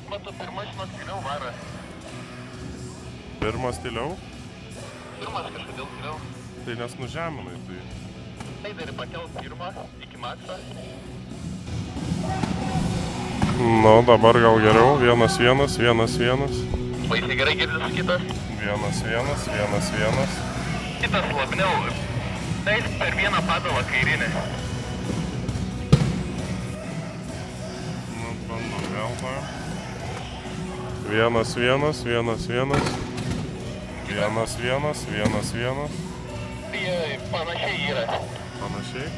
Matau, pirmas tyliau varo. Pirmas tyliau? Pirmas kažkodėl tyliau. Tai nes nužeminai, tai... Tai dar pakelt pirmą iki makso. Nu, dabar gal geriau. 1-1. Baisiai gerai girdis kitas. 1-1. Kitas labniau. Tai per vieną padalą kairinį. Nu, bandom vėl tą. 1-1. Tai panašiai yra. Panašiai?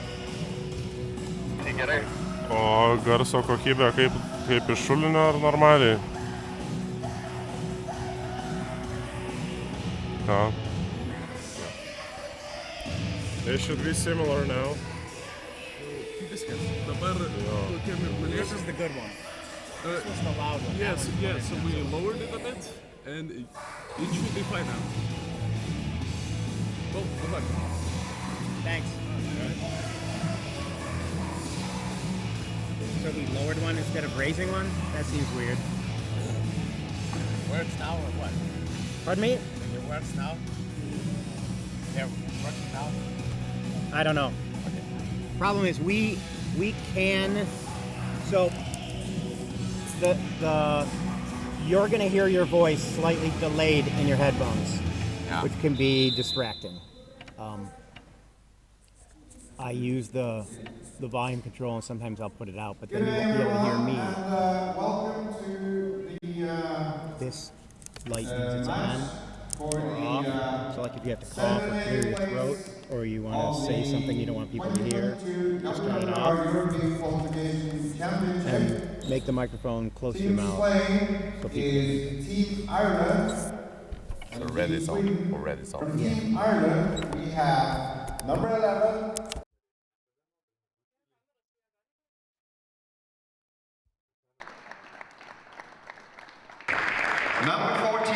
Tai gerai. O garso kokybė kaip iš šulinio ar normaliai? Ja. They should be similar now. Viskas. Dabar tokiem ir This is the good one. This was the loud one. Yes, so we lowered it a bit, and it should be fine now. Well, good luck. Thanks. So we lowered one instead of raising one? That seems weird. Works now or what? Pardon me? It works now? Yeah, works now? I don't know. Okay. Problem is we can, so the you're gonna hear your voice slightly delayed in your headphones, which can be distracting. I use the volume control and sometimes I'll put it out, but then you won't be able to hear me. Welcome to the This light means it's on or off. So like if you have to cough or clear your throat or you want to say something you don't want people to hear, just turn it off and make the microphone close to your mouth so people can hear. Team Ireland. So red is on, or red is on. Team Ireland, we have number 11. Number 14,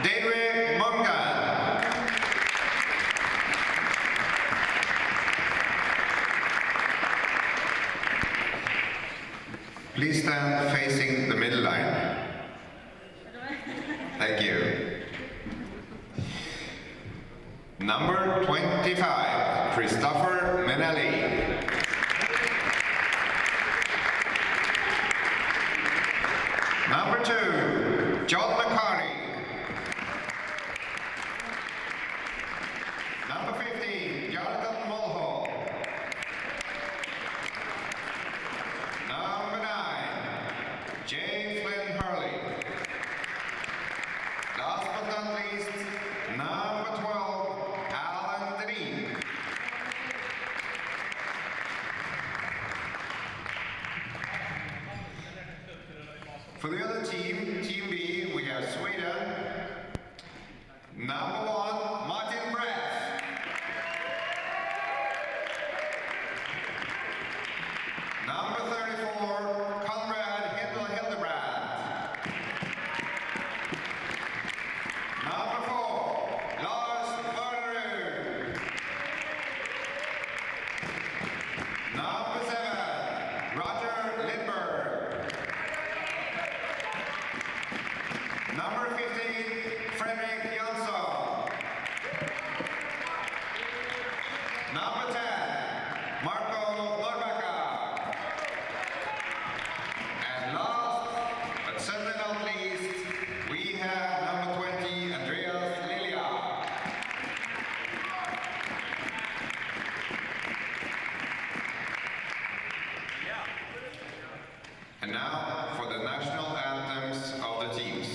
Deidre Mungan. Please stand facing the middle line. Thank you. Number 25, Christopher Menali. Number 2, John McCarty. Number 15, Jonathan Mulhall. Number 9, Jay Flynn Hurley. Last but not least, number 12, Alan Dean. For the other team, Team B, we have Sweden. Number 1, Martin Breff. Number 34, Conrad Hildebrand. Number 4, Lars Wernerud. Number 7, Roger Lindberg. Number 15, Fredrik Jansson. Number 10, Marco Lorbacka. And last, but certainly not least, we have number 20, Andreas Lilia. And now for the national anthems of the teams.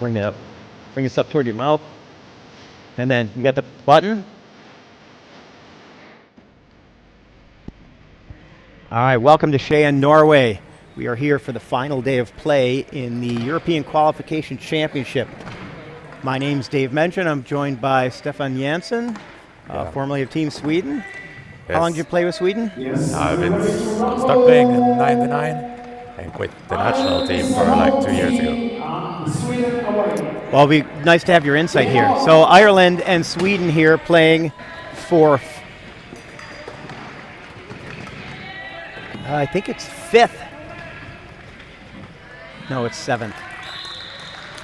Bring it up. Bring this up toward your mouth. And then you got the button. All right, welcome to Šiame, Norway. We are here for the final day of play in the European Qualification Championship. My name's Dave Menchen. I'm joined by Stefan Jansen, formerly of Team Sweden. How long did you play with Sweden? I've been started playing in '99 and quit the national team for like 2 years ago. Well, it'd be nice to have your insight here. So Ireland and Sweden here playing for, I think it's 5th. No, it's 7th.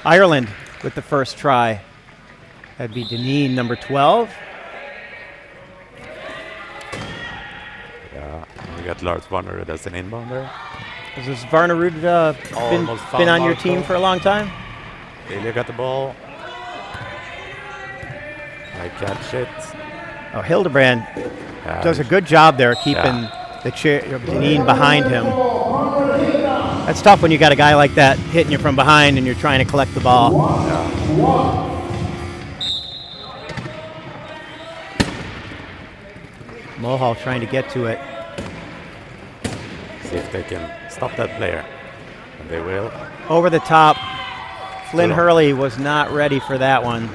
Ireland with the first try. That'd be Deneen, number 12. Yeah, we got Lars Varnerud as an inbounder. Has this Varnerud been on your team for a long time? Ilya got the ball. I catch it. Oh, Hildebrand does a good job there keeping the Deneen behind him. That's tough when you got a guy like that hitting you from behind and you're trying to collect the ball. Mohall trying to get to it. See if they can stop that player. And they will. Over the top. Flynn Hurley was not ready for that one.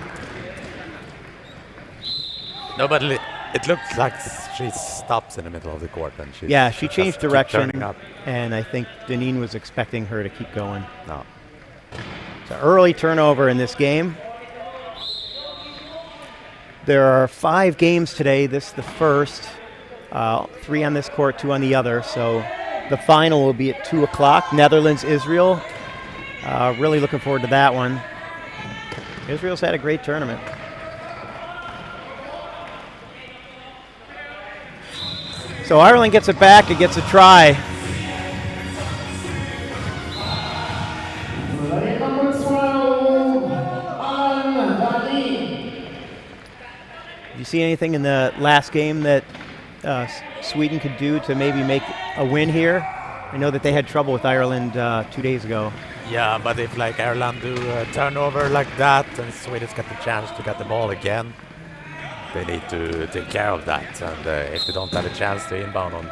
No, but it looks like she stops in the middle of the court. And she changed direction, and I think Deneen was expecting her to keep going. No. It's an early turnover in this game. There are 5 games today. This is the first. 3 on this court, 2 on the other. So the final will be at 2 o'clock. Netherlands, Israel. Really looking forward to that one. Israel's had a great tournament. So Ireland gets it back. It gets a try. Did you see anything in the last game that Sweden could do to maybe make a win here? I know that they had trouble with Ireland 2 days ago. Yeah, but if like Ireland do a turnover like that and Sweden's got the chance to get the ball again, they need to take care of that. And if they don't have a chance to inbound on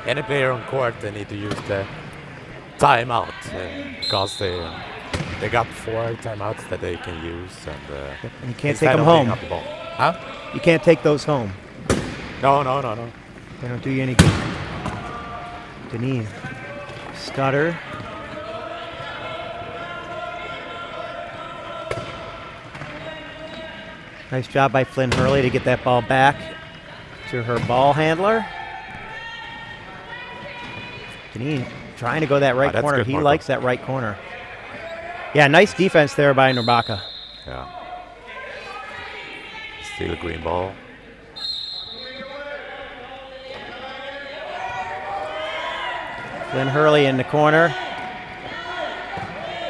any player on court, they need to use the timeout because they got 4 timeouts that they can use. And you can't take them home. The ball. Huh? You can't take those home. No. They don't do you any good. Deneen. Stutter. Nice job by Flynn Hurley to get that ball back to her ball handler. Deneen trying to go that right corner. He likes that right corner. Yeah, nice defense there by Norbaka. Yeah. Steal a green ball. Flynn Hurley in the corner.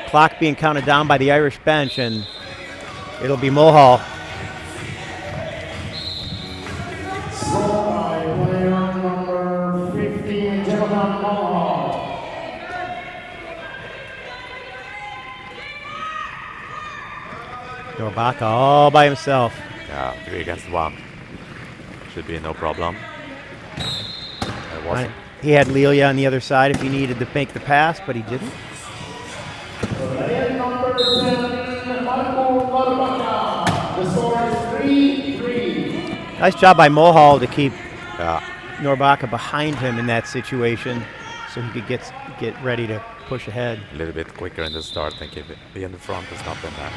Clock being counted down by the Irish bench, and it'll be Mohall. Norbaka all by himself. Yeah, 3 against 1. Should be no problem. It wasn't. He had Lilia on the other side if he needed to make the pass, but he didn't. Nice job by Mohall to keep Norbaka behind him in that situation so he could get ready to push ahead. A little bit quicker in the start and keep it be in the front and stop them back.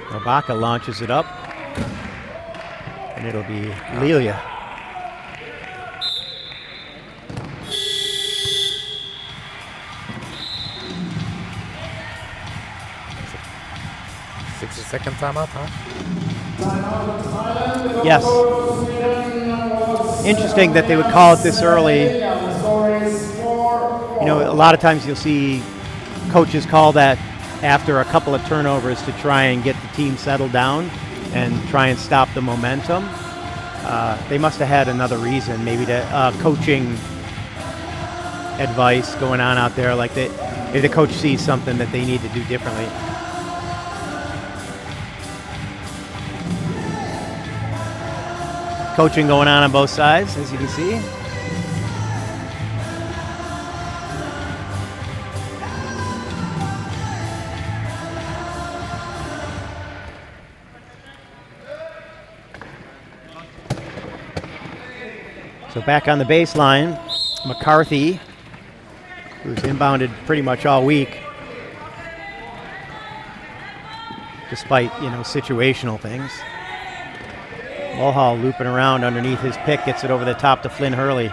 Ibaka launches it up, and it'll be Lilia. Second timeout, huh? Yes. Interesting that they would call it this early. You know, a lot of times you'll see coaches call that after a couple of turnovers to try and get the team settled down and try and stop the momentum. They must have had another reason, maybe coaching advice going on out there, like if the coach sees something that they need to do differently. Coaching going on both sides, as you can see. So back on the baseline, McCarthy, who's inbounded pretty much all week, despite, situational things. Mulhall looping around underneath his pick, gets it over the top to Flynn Hurley.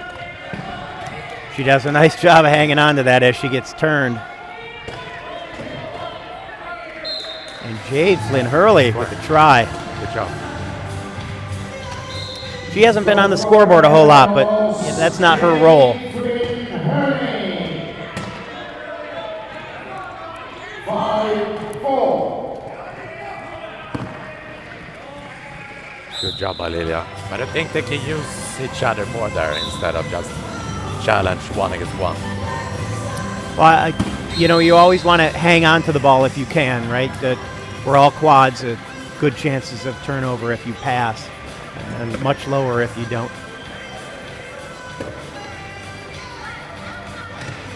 She does a nice job of hanging on to that as she gets turned. And Jade Flynn Hurley with the try. Good job. She hasn't been on the scoreboard a whole lot, but that's not her role. Good job by Lilia. But I think they can use each other more there instead of just challenge one against one. Well, you always want to hang on to the ball if you can, right? We're all quads, good chances of turnover if you pass, and much lower if you don't.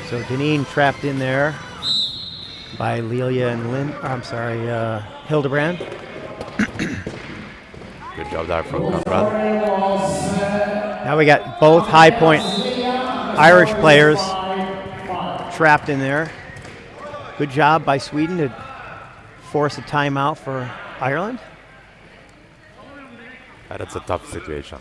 So Deneen trapped in there by Lilia and Hildebrand. Good job there from Conrad. Now we got both high point Irish players trapped in there. Good job by Sweden to force a timeout for Ireland. That's a tough situation.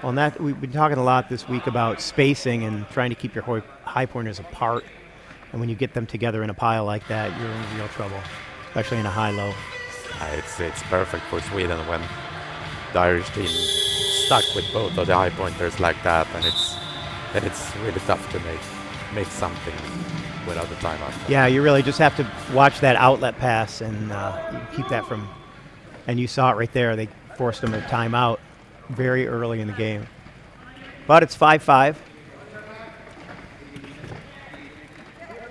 Well, we've been talking a lot this week about spacing and trying to keep your high pointers apart. And when you get them together in a pile like that, you're in real trouble, especially in a high-low. It's perfect for Sweden when the Irish team stuck with both of the high pointers like that, and it's really tough to make something without the timeout. Yeah, you really just have to watch that outlet pass and keep that from. And you saw it right there. They forced them a timeout very early in the game. But it's 5-5.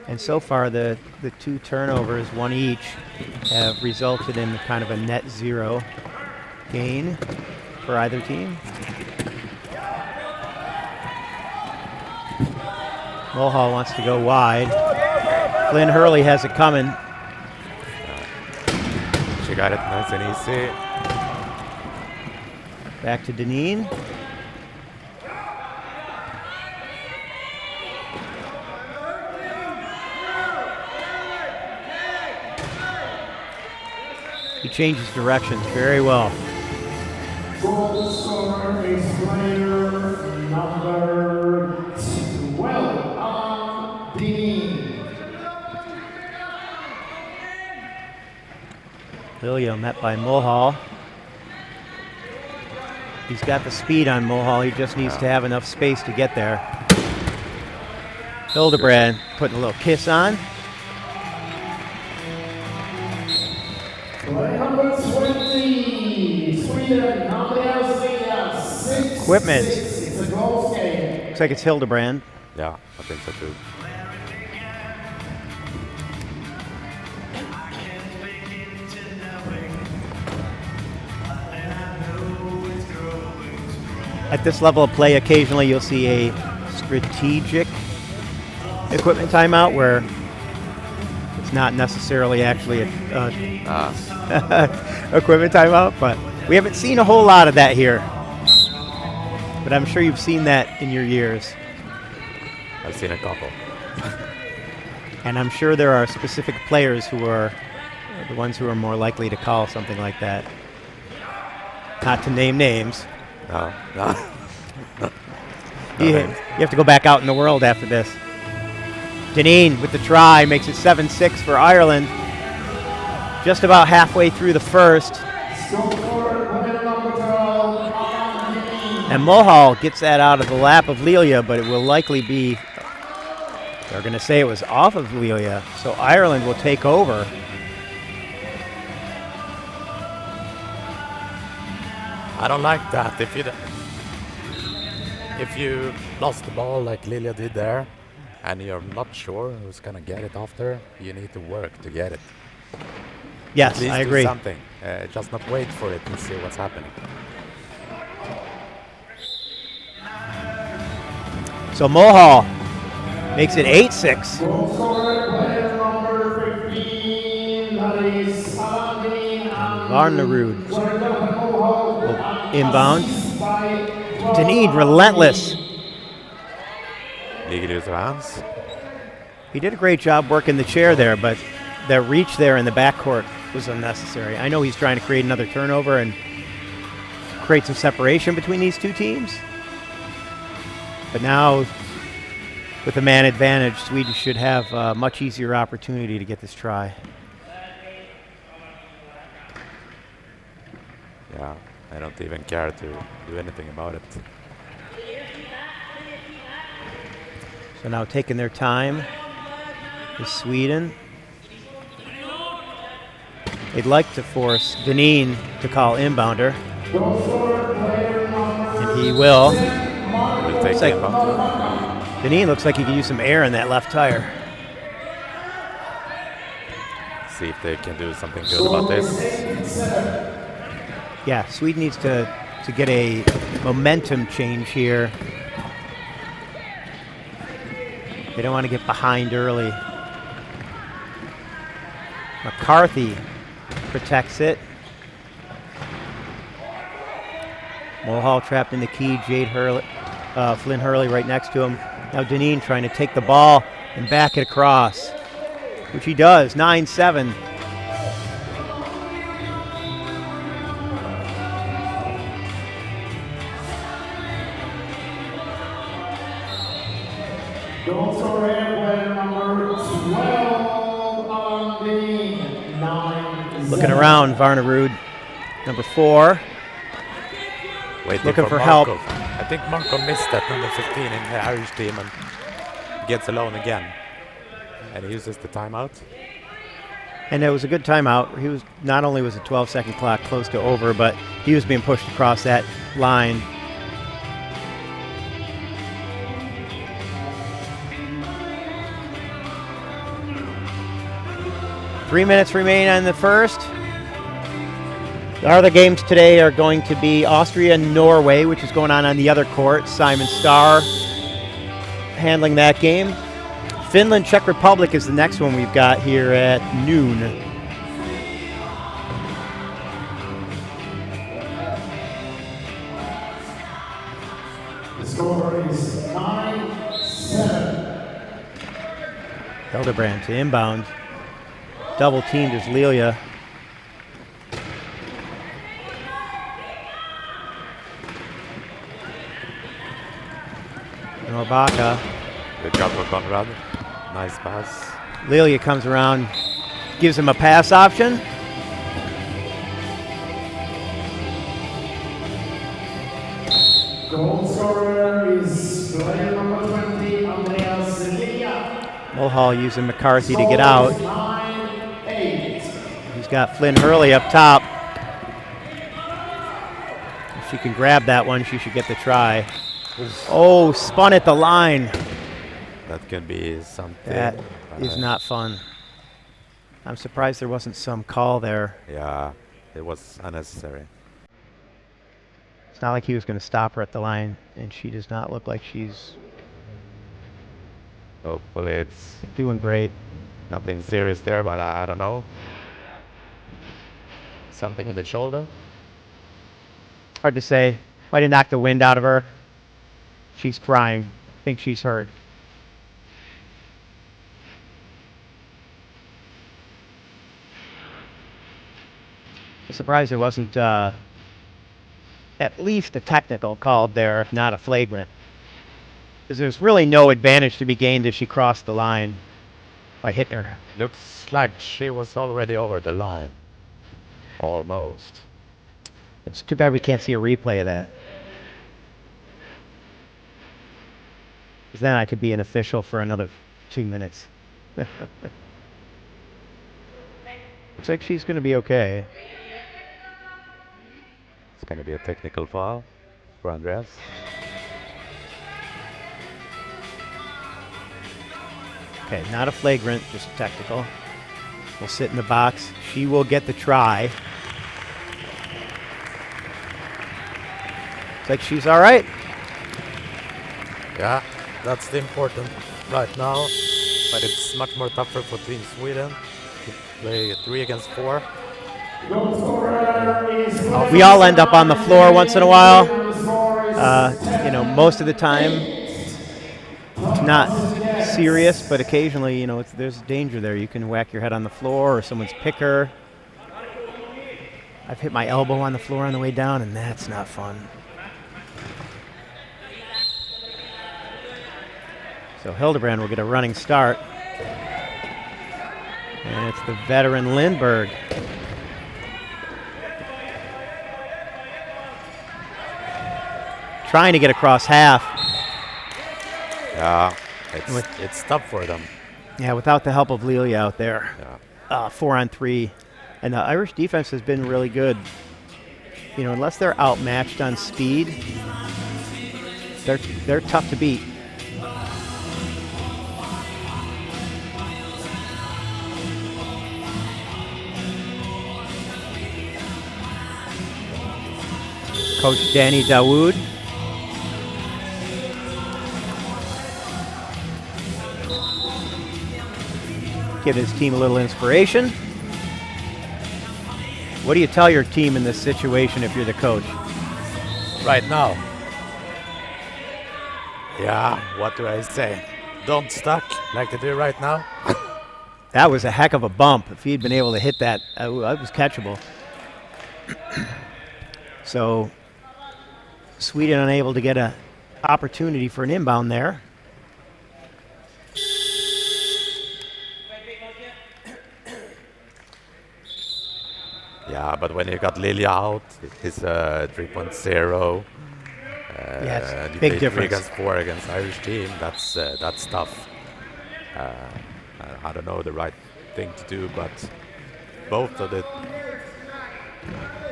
And so far, the two turnovers, one each, have resulted in kind of a net zero gain for either team. Mulhall wants to go wide. Flynn Hurley has it coming. She got it nice and easy. Back to Deneen. He changes directions very well. Goal scorer is player number 12, Deneen. Lilia met by Mulhall. He's got the speed on Mulhall. He just needs to have enough space to get there. Hildebrand putting a little kiss on. Number 20, Sweden, Andrea 6. Equipment. It's a goal game. Looks like it's Hildebrand. Yeah, I think so too. At this level of play, occasionally you'll see a strategic equipment timeout where it's not necessarily actually a equipment timeout, but we haven't seen a whole lot of that here. But I'm sure you've seen that in your years. I've seen a couple. And I'm sure there are specific players who are the ones who are more likely to call something like that. Not to name names. No, no. You have to go back out in the world after this. Deneen with the try makes it 7-6 for Ireland. Just about halfway through the first. And Mulhall gets that out of the lap of Lelia, but it will likely be, they're going to say it was off of Lelia, so Ireland will take over. I don't like that. If you lost the ball like Lilia did there, and you're not sure who's gonna get it after, you need to work to get it. Yes, At least I agree. Do something. Just not wait for it and see what's happening. So Mulhall makes it 8-6. Goal scorer, player number 15, that is Varnerud will inbound. Deneen, relentless. Ligger ut av hands. He did a great job working the chair there, but that reach there in the backcourt was unnecessary. I know he's trying to create another turnover and create some separation between these two teams. But now, with the man advantage, Sweden should have a much easier opportunity to get this try. Yeah, I don't even care to do anything about it. So now taking their time is Sweden. They'd like to force Deneen to call inbounder. And he will. We'll take the inbound. Deneen looks like he could use some air in that left tire. See if they can do something good about this. Yeah, Sweden needs to get a momentum change here. They don't want to get behind early. McCarthy protects it. Mulhall trapped in the key. Flynn Hurley right next to him. Now Deneen trying to take the ball and back it across, which he does, 9-7. Goal scorer, player number 12, on the 9. Looking around, Varnerud, number 4. Waiting Looking for help. Markov. I think Markov missed that number 15 in the Irish team and gets alone again. And he uses the timeout. And it was a good timeout. He was not only was a 12-second clock close to over, but he was being pushed across that line. Three minutes remain on the first. The other games today are going to be Austria-Norway, which is going on the other court. Simon Starr handling that game. Finland-Czech Republic is the next one we've got here at noon. The score is 9-7. Hildebrand to inbound. Double teamed is Lelia. Norbaka. Good job for Conrad. Nice pass. Lelia comes around, gives him a pass option. Goal scorer is player number 20, Andreas Lelia. Mulhall using McCarthy to get out. 9-8. He's got Flynn Hurley up top. If she can grab that one, she should get the try. Oh, spun at the line. That can be something. That is not fun. I'm surprised there wasn't some call there. Yeah, it was unnecessary. It's not like he was going to stop her at the line, and she does not look like she's Hopefully it's doing great. nothing serious there, but I don't know. Something in the shoulder. Hard to say. Might have knocked the wind out of her. She's crying. I think she's hurt. Surprised there wasn't at least a technical called there, if not a flagrant. Because there's really no advantage to be gained if she crossed the line by hitting her. Looks like she was already over the line. Almost. It's too bad we can't see a replay of that. Because then I could be an official for another 2 minutes. Looks like she's going to be okay. It's going to be a technical foul for Andreas. Okay, not a flagrant, just a technical. We'll sit in the box. She will get the try. Looks like she's all right. Yeah, that's the important right now. But it's much more tougher for Team Sweden to play 3 against 4. We all end up on the floor once in a while. You know, most of the time, it's not serious, but occasionally, you know, there's danger there. You can whack your head on the floor or someone's picker. I've hit my elbow on the floor on the way down, and that's not fun. So Hildebrand will get a running start. And it's the veteran Lindberg. Trying to get across half. Yeah, it's tough for them. Yeah, without the help of Lilia out there. Yeah. 4-on-3. And the Irish defense has been really good. You know, unless they're outmatched on speed, they're tough to beat. Coach Danny Dawood. Give his team a little inspiration. What do you tell your team in this situation if you're the coach? Right now. Yeah, what do I say? Don't stuck like they do right now. That was a heck of a bump. If he'd been able to hit that, that was catchable. So Sweden unable to get an opportunity for an inbound there. Yeah, but when you got Lilia out, it's 3.0. Yeah, it's you big play difference. 3 against 4 against Irish team. That's tough. I don't know the right thing to do, but both of the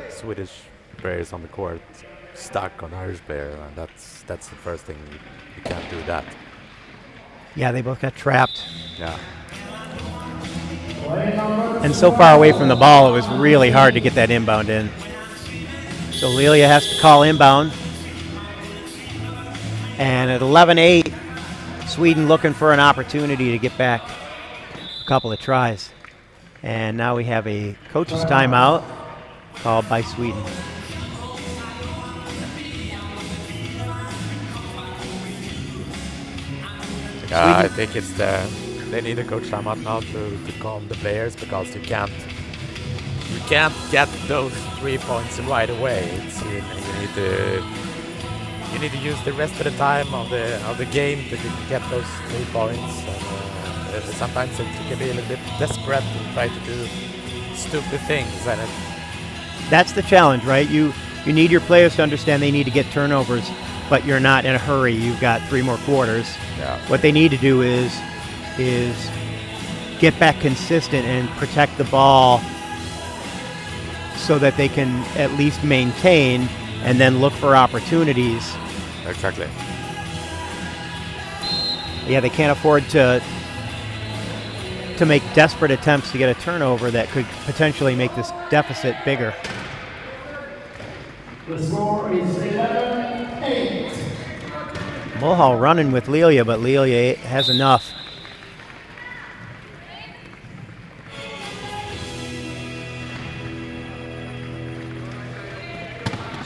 Swedish players on the court stuck on Irish player, and that's the first thing. You can't do that. Yeah, they both got trapped. Yeah. And so far away from the ball, it was really hard to get that inbound in. So Lilia has to call inbound. And at 11-8, Sweden looking for an opportunity to get back a couple of tries. And now we have a coach's timeout called by Sweden. I think it's they need a coach timeout now to calm the players, because you can't get those 3 points right away. You need to use the rest of the time of the game to get those 3 points. And, sometimes it can be a little bit desperate to try to do stupid things, and that's the challenge, right? You need your players to understand they need to get turnovers, but you're not in a hurry. You've got 3 more quarters. Yeah. What they need to do is get back consistent and protect the ball so that they can at least maintain and then look for opportunities. Exactly. Yeah, they can't afford to make desperate attempts to get a turnover that could potentially make this deficit bigger. The score is 11-8. Mulhall running with Lilia, but Lilia has enough.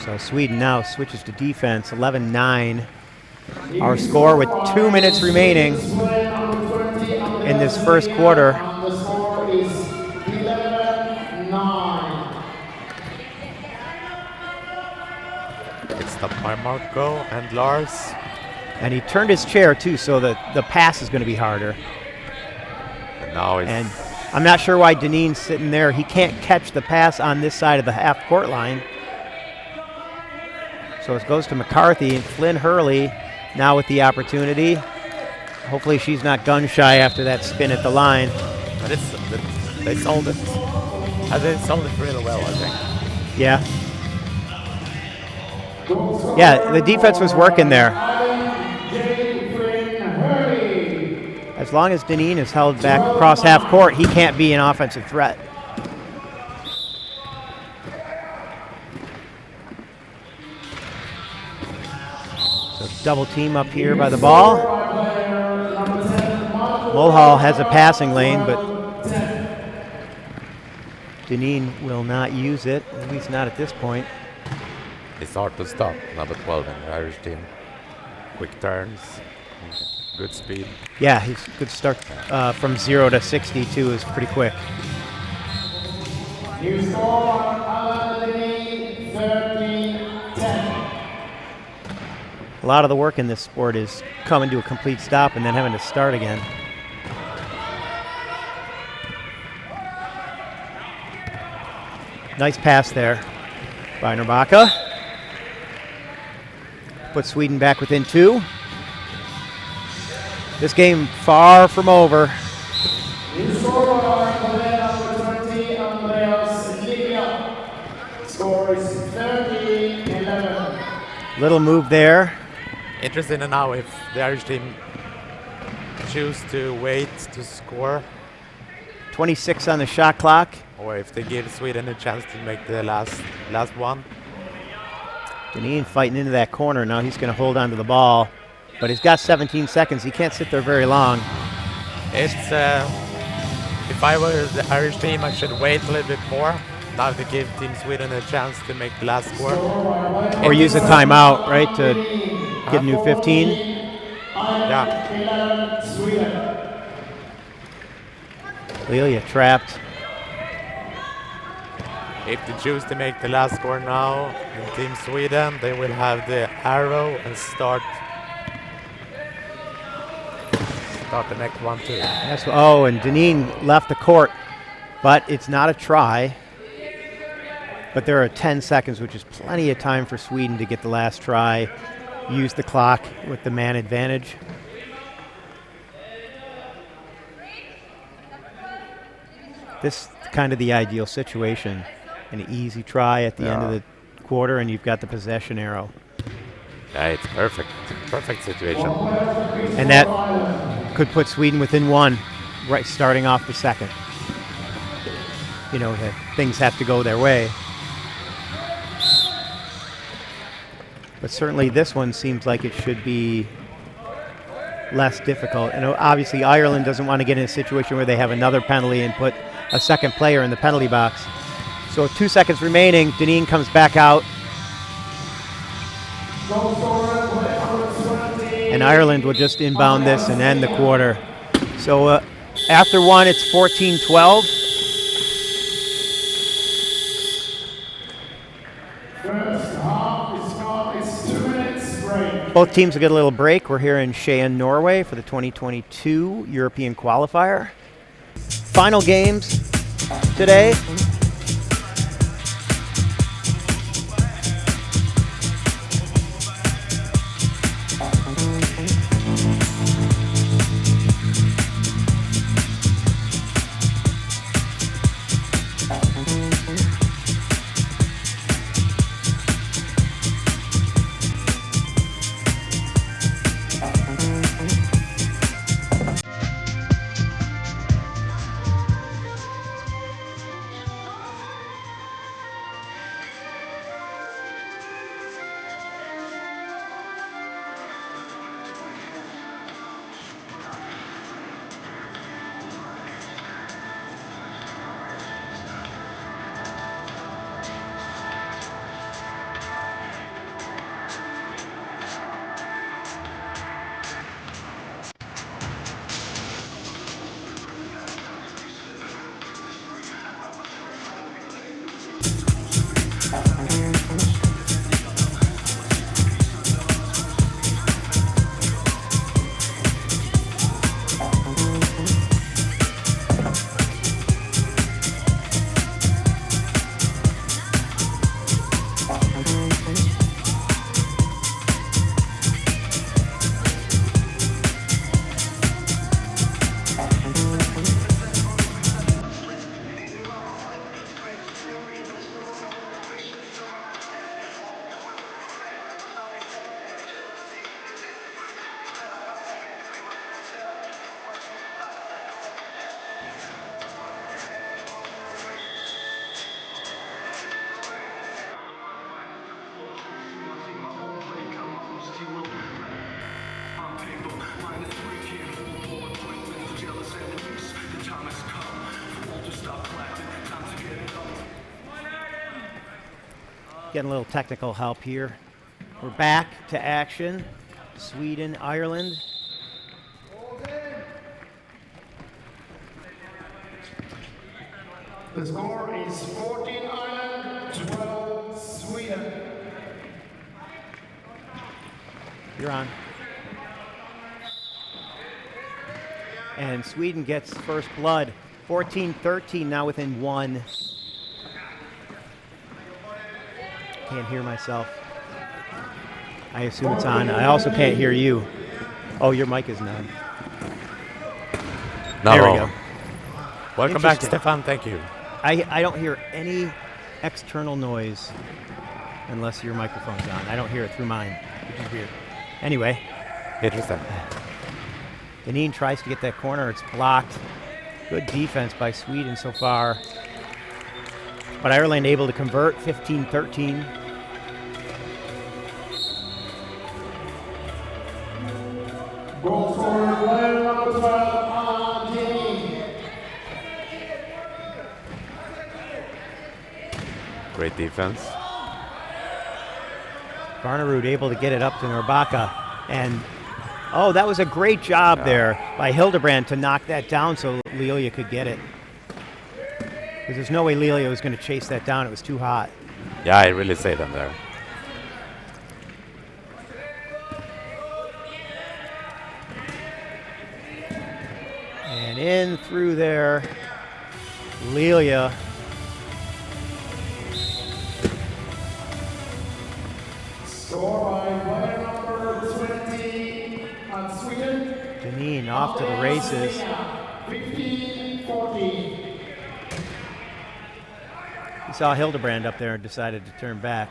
So Sweden now switches to defense, 11-9. Our score with 2 minutes remaining in this first quarter. The score is 11-9. It's stopped by Marco and Lars. And he turned his chair too, so the pass is going to be harder. And now it's... And I'm not sure why Dineen's sitting there. He can't catch the pass on this side of the half-court line. So it goes to McCarthy, and Flynn Hurley now with the opportunity. Hopefully she's not gun-shy after that spin at the line. But they sold it. They sold it really well, I think. Yeah. Yeah, the defense was working there. As long as Dineen is held back across half court, he can't be an offensive threat. So double team up here by the ball. Mulhall has a passing lane, but Dineen will not use it, at least not at this point. It's hard to stop, number 12 in the Irish team. Quick turns, good speed. Yeah, his good start from 0 to 62 is pretty quick. New score, Alan Dineen, 13-10. A lot of the work in this sport is coming to a complete stop and then having to start again. Nice pass there by Narbacka. Put Sweden back within 2. This game far from over. New scorer, number 20, Andreas Livia. Score is 13-11. Little move there. Interesting now if the Irish team choose to wait to score, 26 on the shot clock. or if they give Sweden a chance to make the last one. Dineen fighting into that corner. Now he's going to hold on to the ball. But he's got 17 seconds. He can't sit there very long. It's if I were the Irish team, I should wait a little bit more. Now to give Team Sweden a chance to make the last score. Or use a timeout, right, to get a new 15. Yeah. Lilia trapped. If they choose to make the last score now in Team Sweden, they will have the arrow and start the next one too. That's, oh, and Dineen left the court, but it's not a try. But there are 10 seconds, which is plenty of time for Sweden to get the last try, use the clock with the man advantage. This is kind of the ideal situation. An easy try at the end of the quarter, and you've got the possession arrow. Yeah, it's perfect. Perfect situation. And that could put Sweden within 1, right, starting off the second. You know, things have to go their way. But certainly this one seems like it should be less difficult. And obviously Ireland doesn't want to get in a situation where they have another penalty and put a second player in the penalty box. So 2 seconds remaining. Dineen comes back out. And Ireland will just inbound this and end the quarter. So after 1, it's 14-12. Both teams will get a little break. We're here in Šiame, Norway for the 2022 European qualifier. Final games today. getting a little technical help here. We're back to action. Sweden, Ireland. The score is 14 Ireland, 12 Sweden. You're on. And Sweden gets first blood. 14-13 now within 1. Can't hear myself. I assume it's on. I also can't hear you. Oh, your mic isn't on. No. There we go. Welcome back, Stefan. Thank you. I don't hear any external noise unless your microphone's on. I don't hear it through mine, which is weird. Anyway. Interesting. Deneen tries to get that corner. It's blocked. Good defense by Sweden so far. But Ireland able to convert, 15-13. Goal scorer, player number 12, Deneen. Great defense. Varnerud able to get it up to Norbaka. And, oh, that was a great job there by Hildebrand to knock that down so Lilia could get it. Because there's no way Lilia was going to chase that down. It was too hot. Yeah, I really say them there. And in through there, Lilia. Score by player number 20 on Sweden. Deneen off to the races. 15-14. He saw Hildebrand up there and decided to turn back.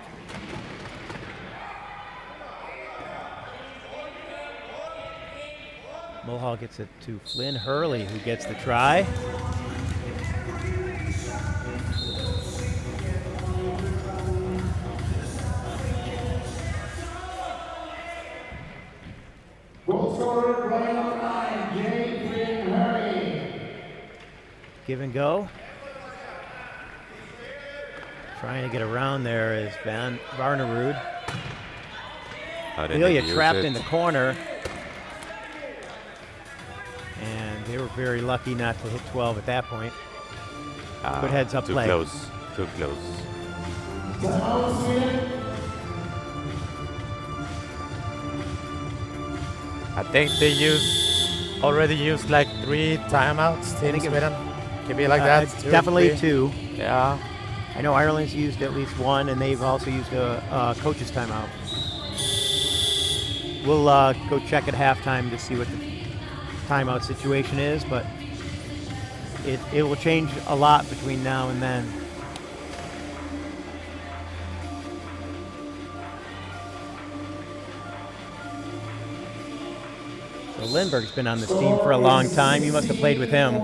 Mulhall gets it to Flynn Hurley, who gets the try. Goal scorer, player number 9, J. Give and go. Trying to get around there is Varnerud. Lilia trapped in the corner. And they were very lucky not to hit 12 at that point. Good heads up play. Too close. I think they already used like 3 timeouts in Sweden. Can be like that. Definitely 2. Yeah. I know Ireland's used at least 1, and they've also used a coach's timeout. We'll go check at halftime to see what the timeout situation is, but it will change a lot between now and then. So Lindberg's been on this team for a long time. You must have played with him.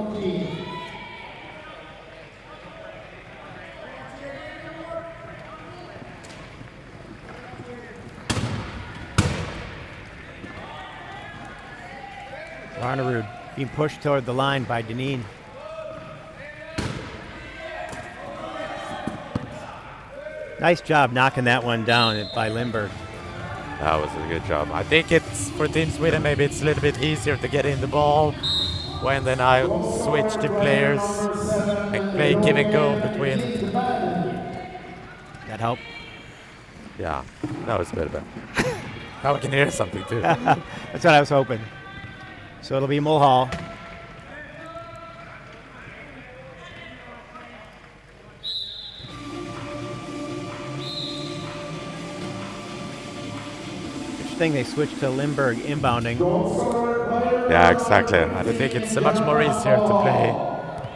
Varnerud being pushed toward the line by Deneen. Nice job knocking that one down by Lindberg. That was a good job. I think it's for Team Sweden, maybe it's a little bit easier to get in the ball when then I switch the players and play give and go between. That help? Yeah, that was better. Now we can hear something too. That's what I was hoping. So it'll be Mulhall. Interesting, they switched to Lindberg inbounding. Yeah, exactly. I think it's much more easier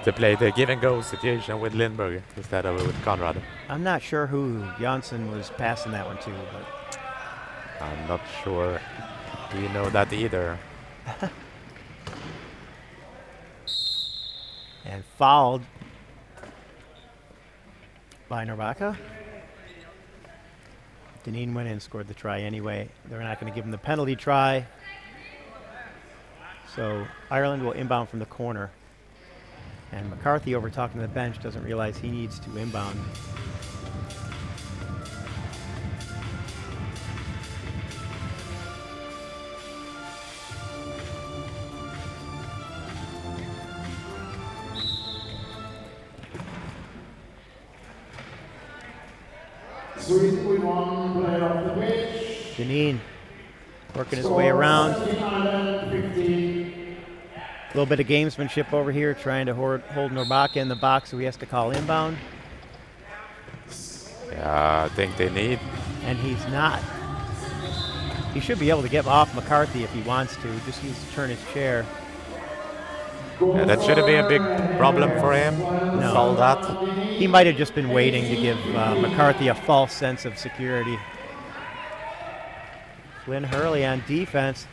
to play the give and go situation with Lindberg instead of with Conrad. I'm not sure who Janssen was passing that one to, but I'm not sure. Do you know that either? And fouled by Norbaka. Deneen went in and scored the try anyway. They're not going to give him the penalty try. So Ireland will inbound from the corner. And McCarthy over talking to the bench doesn't realize he needs to inbound. Sweden with one player off the pitch. Deneen working his way around. A little bit of gamesmanship over here, trying to hold Norbaka in the box, so he has to call inbound. Yeah, I think they need. And he's not. He should be able to get off McCarthy if he wants to. Just needs to turn his chair. Yeah, that shouldn't be a big problem for him. No. All that. He might have just been waiting to give McCarthy a false sense of security. Flynn Hurley on defense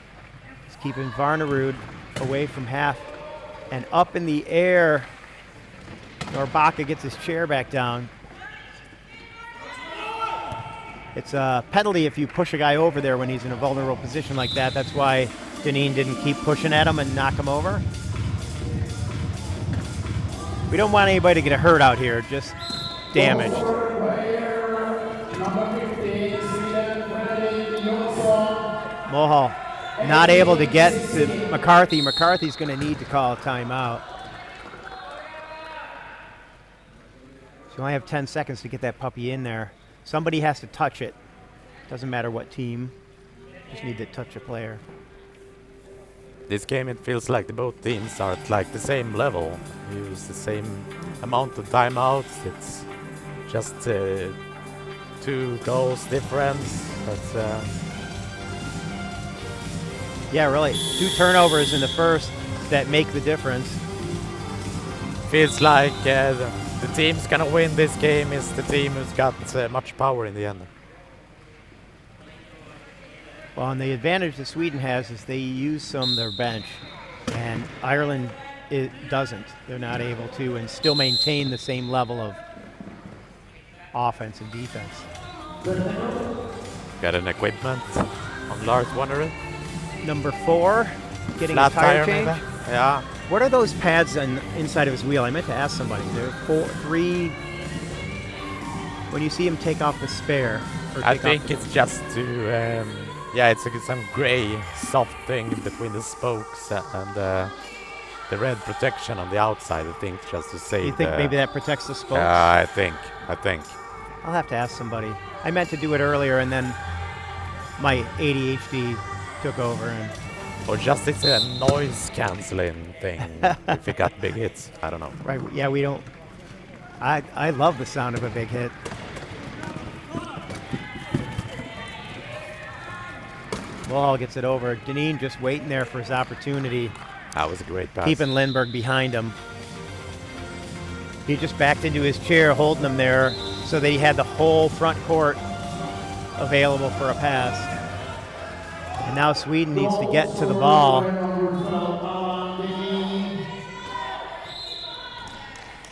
is keeping Varnerud away from half. And up in the air, Norbaka gets his chair back down. It's a penalty if you push a guy over there when he's in a vulnerable position like that. That's why Deneen didn't keep pushing at him and knock him over. We don't want anybody to get hurt out here, just damaged. Mohal not able to get to McCarthy. McCarthy's going to need to call a timeout. So you only have 10 seconds to get that puppy in there. Somebody has to touch it. Doesn't matter what team. Just need to touch a player. This game, it feels like the both teams are at like the same level. Use the same amount of timeouts. It's just 2 goals difference. But yeah, really. 2 turnovers in the first that make the difference. Feels like the team's gonna win this game is the team who's got much power in the end. Well, and the advantage that Sweden has is they use some of their bench, and Ireland doesn't. They're not able to, and still maintain the same level of offense and defense. Got an equipment on Lars Wanderer. Number 4, getting Flat a tire tire change. maybe? Yeah. What are those pads on inside of his wheel? I meant to ask somebody. There are 3. When you see him take off the spare, or I take think off it's just to, yeah, it's like some gray soft thing between the spokes and the red protection on the outside. I think just to save. You think maybe that protects the spokes? I think. I'll have to ask somebody. I meant to do it earlier, and then my ADHD took over. And or just it's a noise canceling thing if it got big hits. I don't know. right, yeah, we don't. I love the sound of a big hit. Wall gets it over. Deneen just waiting there for his opportunity. That was a great pass. Keeping Lindberg behind him. He just backed into his chair, holding him there so that he had the whole front court available for a pass. And now Sweden needs to get to the ball.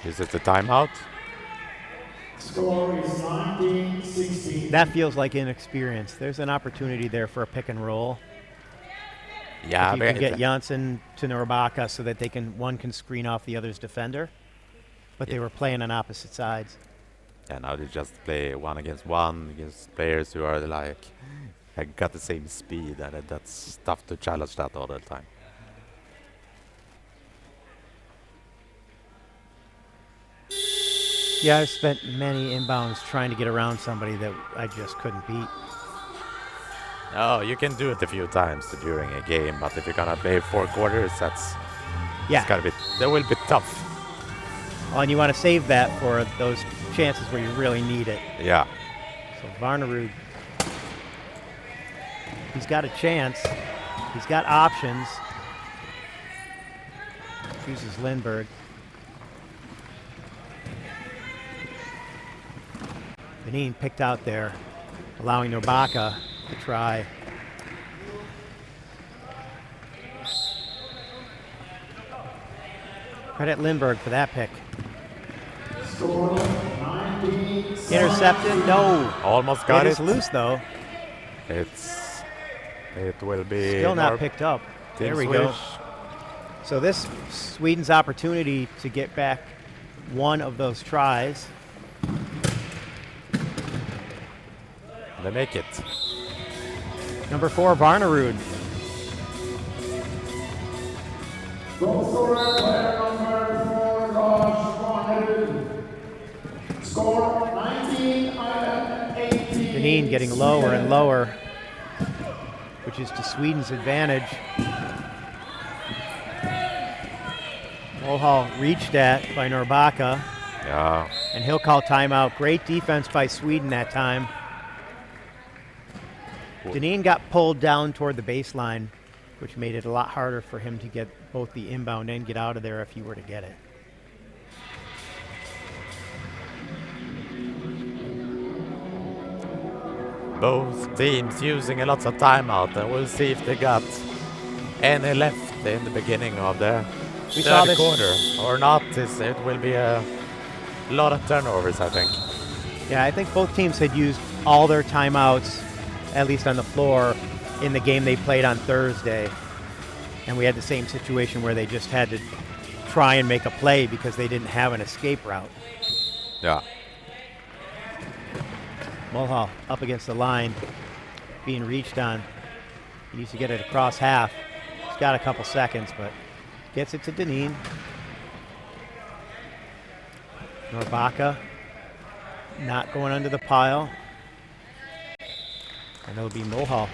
Is it the timeout? Score is 19-16. That feels like inexperience. There's an opportunity there for a pick and roll. Yeah, If you can get Janssen to Norbaka so that one can screen off the other's defender. But they were playing on opposite sides. Yeah, now they just play 1 against 1 against players who are like got the same speed, and that's tough to challenge that all the time. Yeah, I've spent many inbounds trying to get around somebody that I just couldn't beat. Oh, you can do it a few times during a game, but if you're gonna play 4 quarters, it's gotta be. That will be tough. Oh, and you want to save that for those chances where you really need it. Yeah. So Varnerud, he's got a chance. He's got options. Chooses Lindberg. Deneen picked out there, allowing Norbaka to try. Credit Lindberg for that pick. Intercepted? No. Almost got it. It's loose though. It will be Still not picked up. There we go. So this Sweden's opportunity to get back one of those tries. They make it. Number 4, Varnerud. Goal scorer, player number 4, Lars Varnerud. Score 19, Ireland 8. Deneen getting lower and lower, which is to Sweden's advantage. Mulhall reached at by Norrbacka. Yeah. And he'll call timeout. Great defense by Sweden that time. Deneen got pulled down toward the baseline, which made it a lot harder for him to get both the inbound and get out of there if he were to get it. Both teams using a lot of timeout, and we'll see if they got any left in the beginning of the third quarter or not. It will be a lot of turnovers, I think. Yeah, I think both teams had used all their timeouts, at least on the floor, in the game they played on Thursday. And we had the same situation where they just had to try and make a play because they didn't have an escape route. Yeah. Mulhall up against the line, being reached on. He needs to get it across half. He's got a couple seconds, but gets it to Deneen. Norrbacka not going under the pile. And it'll be Mulhall.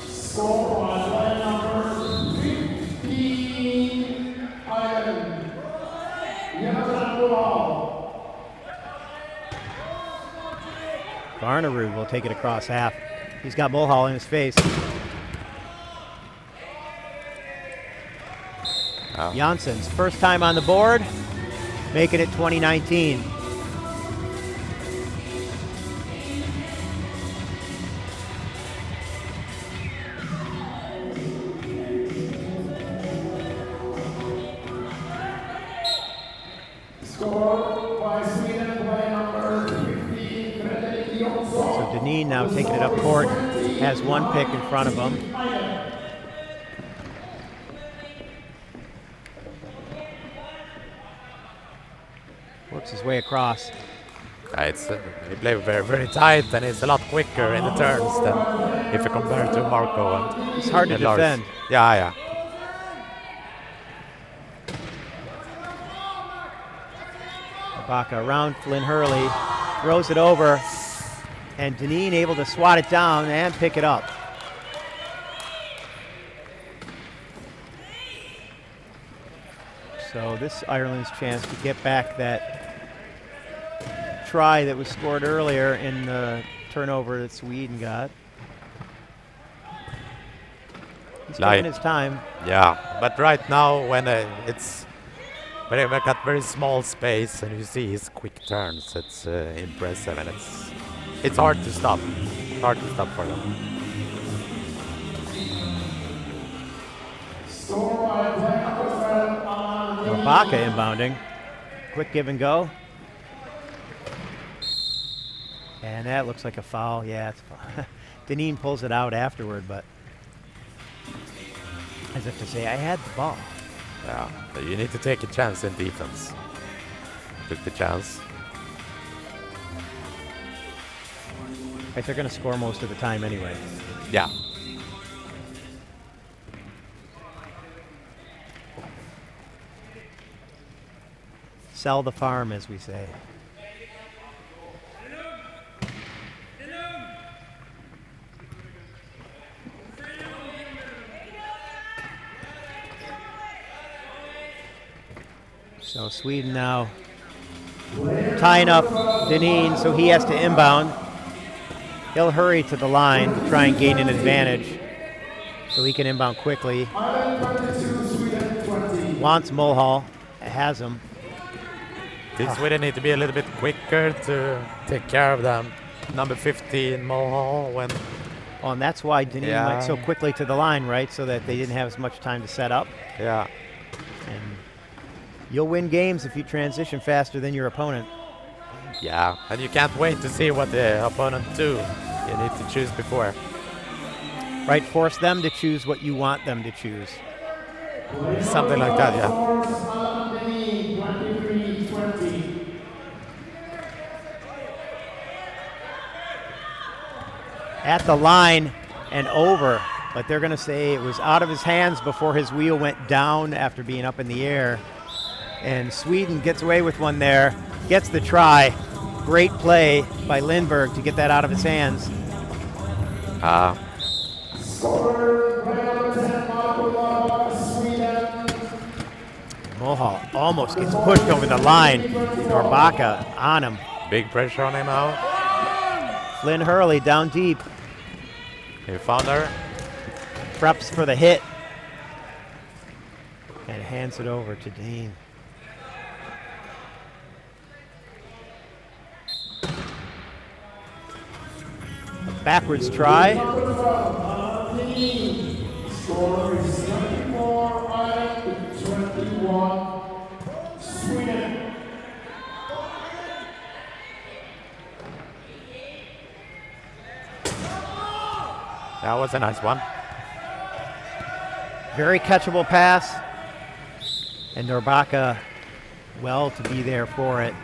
Score on line number 15, Ireland. Varnerud will take it across half. He's got Mulhall in his face. Wow. Jansson's first time on the board, making it 2019. Now taking it up court, has one pick in front of him. Works his way across. He played very, very tight, and it's a lot quicker in the turns than if you compare to Marco. And it's hard to defend. Yeah, yeah. Norrbacka around Flynn Hurley, throws it over. And Deneen able to swat it down and pick it up. So this Ireland's chance to get back that try that was scored earlier in the turnover that Sweden got. He's taking his time. Yeah, but right now when they've got very small space and you see his quick turns, it's impressive, and it's hard to stop. Hard to stop for them. Norrbacka inbounding. Quick give and go. And that looks like a foul. Yeah, it's a foul. Deneen pulls it out afterward, but as if to say, I had the ball. Yeah, but you need to take a chance in defense. Took the chance. Right, they're going to score most of the time anyway. Yeah. Sell the farm, as we say. So Sweden now tying up Deneen, so he has to inbound. He'll hurry to the line to try and gain an advantage so he can inbound quickly. Wants Mulhall, has him. Did Sweden need to be a little bit quicker to take care of them? Number 15, Mulhall, when... Oh, and that's why Deneen went so quickly to the line, right? So that they didn't have as much time to set up. Yeah. And you'll win games if you transition faster than your opponent. Yeah, and you can't wait to see what the opponent do. You need to choose before. Right, force them to choose what you want them to choose. Something like that, yeah. At the line and over, but they're going to say it was out of his hands before his wheel went down after being up in the air. And Sweden gets away with one there, gets the try. great play by Lindberg to get that out of his hands. Mulhall almost gets pushed over the line. Norbaka on him. Big pressure on him now. Flynn Hurley down deep. He found her. Preps for the hit. And hands it over to Dean. A backwards try. Score is 24-21, Sweden. That was a nice one. Very catchable pass. And Norbaka, well, to be there for it.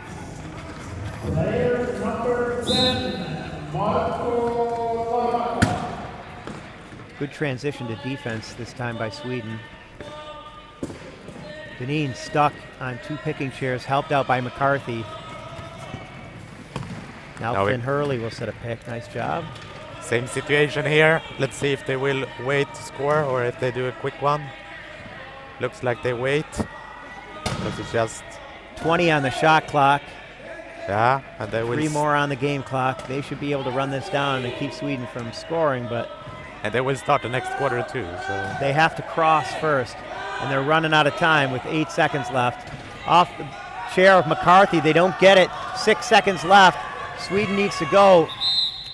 Player number 10, Marco. Good transition to defense this time by Sweden. Deneen stuck on 2 picking chairs, helped out by McCarthy. Now Flynn Hurley will set a pick. Nice job. Same situation here. Let's see if they will wait to score or if they do a quick one. Looks like they wait. Because it's just 20 on the shot clock. Yeah, and they will 3 more on the game clock. They should be able to run this down and keep Sweden from scoring, but and they will start the next quarter too. So they have to cross first, and they're running out of time with 8 seconds left. Off the chair of McCarthy, they don't get it. 6 seconds left. Sweden needs to go.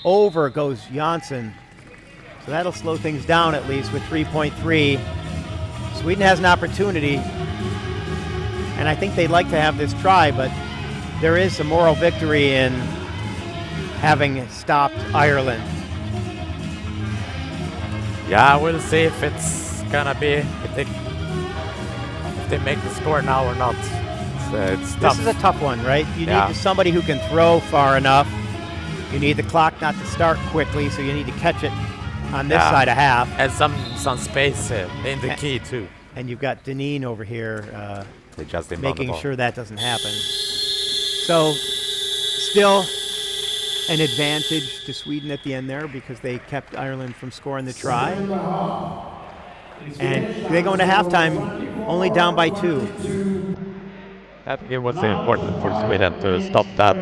Over goes Janssen. So that'll slow things down at least with 3.3. Sweden has an opportunity, and I think they'd like to have this try, but there is a moral victory in having stopped Ireland. Yeah, we'll see if it's gonna be if they make the score now or not. It's tough. This is a tough one, right? You need somebody who can throw far enough. You need the clock not to start quickly, so you need to catch it on this side of half. And some space in the key too. And you've got Deneen over here making sure that doesn't happen. So still an advantage to Sweden at the end there because they kept Ireland from scoring the try. And they go into halftime only down by 2. I think it was important for Sweden to stop that.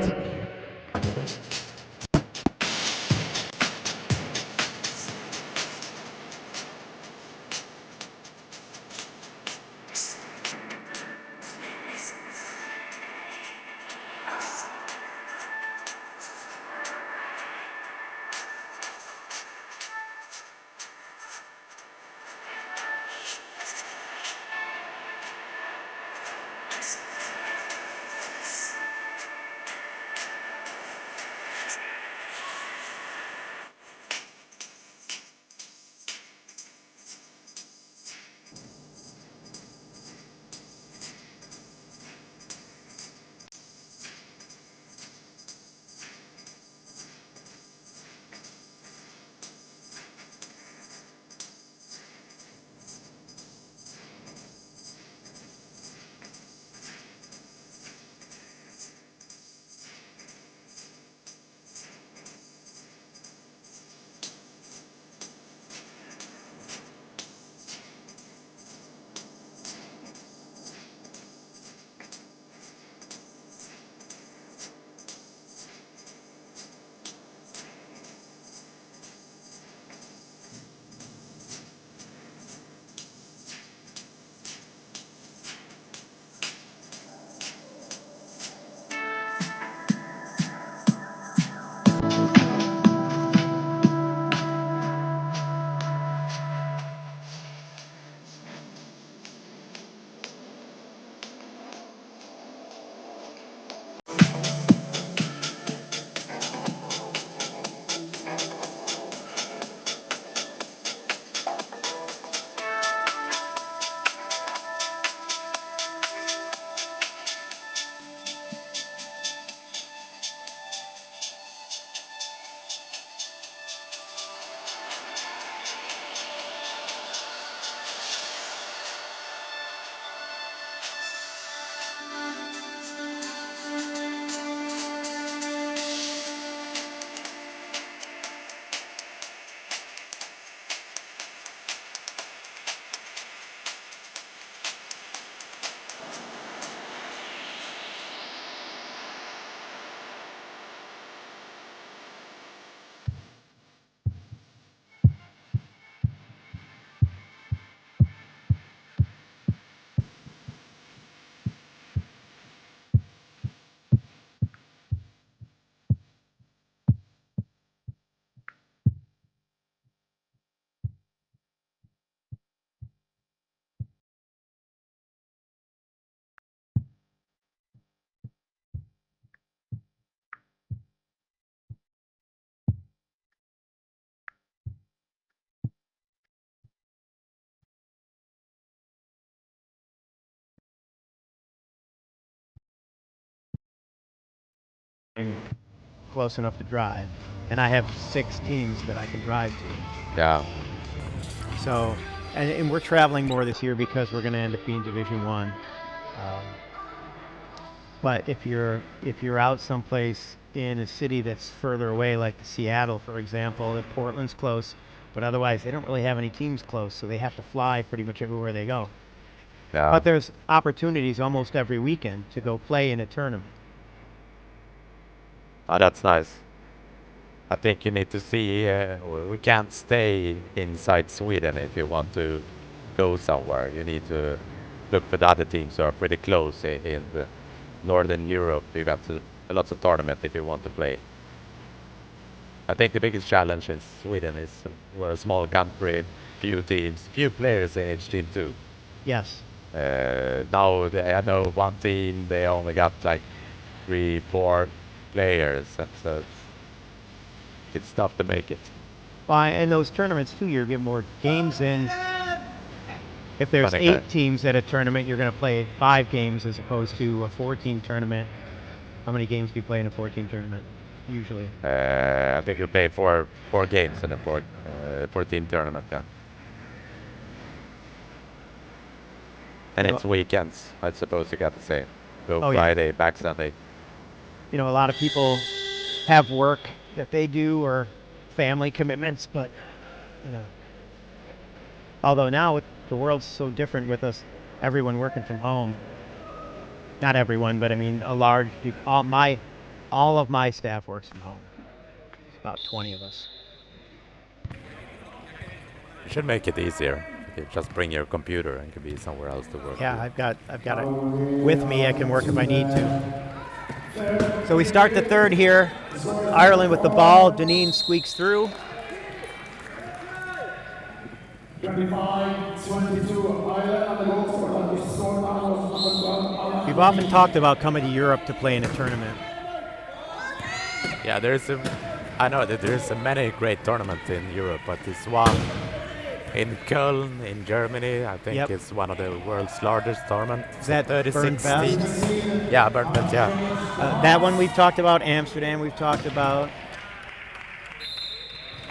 close enough to drive. And I have 6 teams that I can drive to. Yeah. So, and we're traveling more this year because we're going to end up being Division 1. But if you're out someplace in a city that's further away, like Seattle, for example, if Portland's close, but otherwise they don't really have any teams close, so they have to fly pretty much everywhere they go. Yeah. But there's opportunities almost every weekend to go play in a tournament. Oh, that's nice. I think you need to see, we can't stay inside Sweden if you want to go somewhere. You need to look for the other teams who are pretty close in the Northern Europe. You got lots of tournaments if you want to play. I think the biggest challenge in Sweden is we're a small country, few teams, few players in each team too. Yes. Now I know one team, they only got like 3-4 players, and so it's tough to make it. Well, in those tournaments too, you get more games in. If there's 8 teams at a tournament, you're going to play 5 games as opposed to a 14 tournament. How many games do you play in a 14 tournament usually? I think you play 4 games in a 14 tournament. Yeah. And it's weekends. I suppose you got to say. Go Friday, back Sunday. You know, a lot of people have work that they do or family commitments, but you know, although now the world's so different with us, everyone working from home. Not everyone, but I mean all of my staff works from home. It's about 20 of us. You should make it easier. You just bring your computer and can be somewhere else to work. Yeah, I've got it with me. I can work if I need to. So we start the third here. Ireland with the ball. Deneen squeaks through. 25-22, Ireland, and the goal scorer that is scored now was number 12. We've often talked about coming to Europe to play in a tournament. Yeah, I know that there's many great tournaments in Europe, but this one in Köln, in Germany, I think it's one of the world's largest tournaments. Is that 36 Bernfest? teams? Yeah, Bernfest, yeah. That one we've talked about. Amsterdam we've talked about.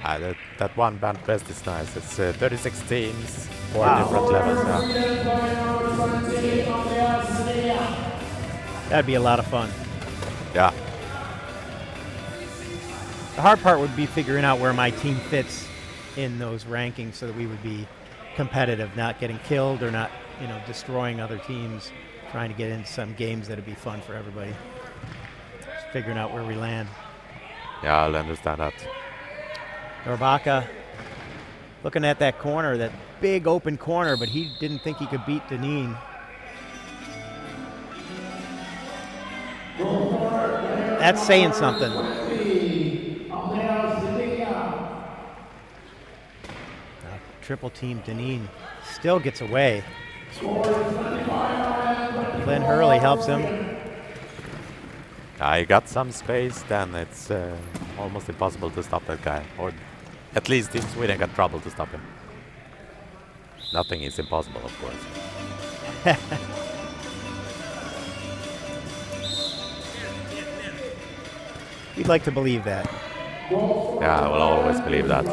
That one Bernfest is nice. It's 36 teams, 4 different levels. Yeah. That'd be a lot of fun. Yeah. The hard part would be figuring out where my team fits in those rankings so that we would be competitive, not getting killed or not, destroying other teams, trying to get into some games that'd be fun for everybody. Just figuring out where we land. Yeah, I'll understand that. Norbaka looking at that corner, that big open corner, but he didn't think he could beat Deneen. That's saying something. Triple team Deneen still gets away. Glenn Hurley helps him. He got some space, then it's almost impossible to stop that guy. Or at least in Sweden got trouble to stop him. Nothing is impossible, of course. We'd like to believe that. Yeah, I will always believe that.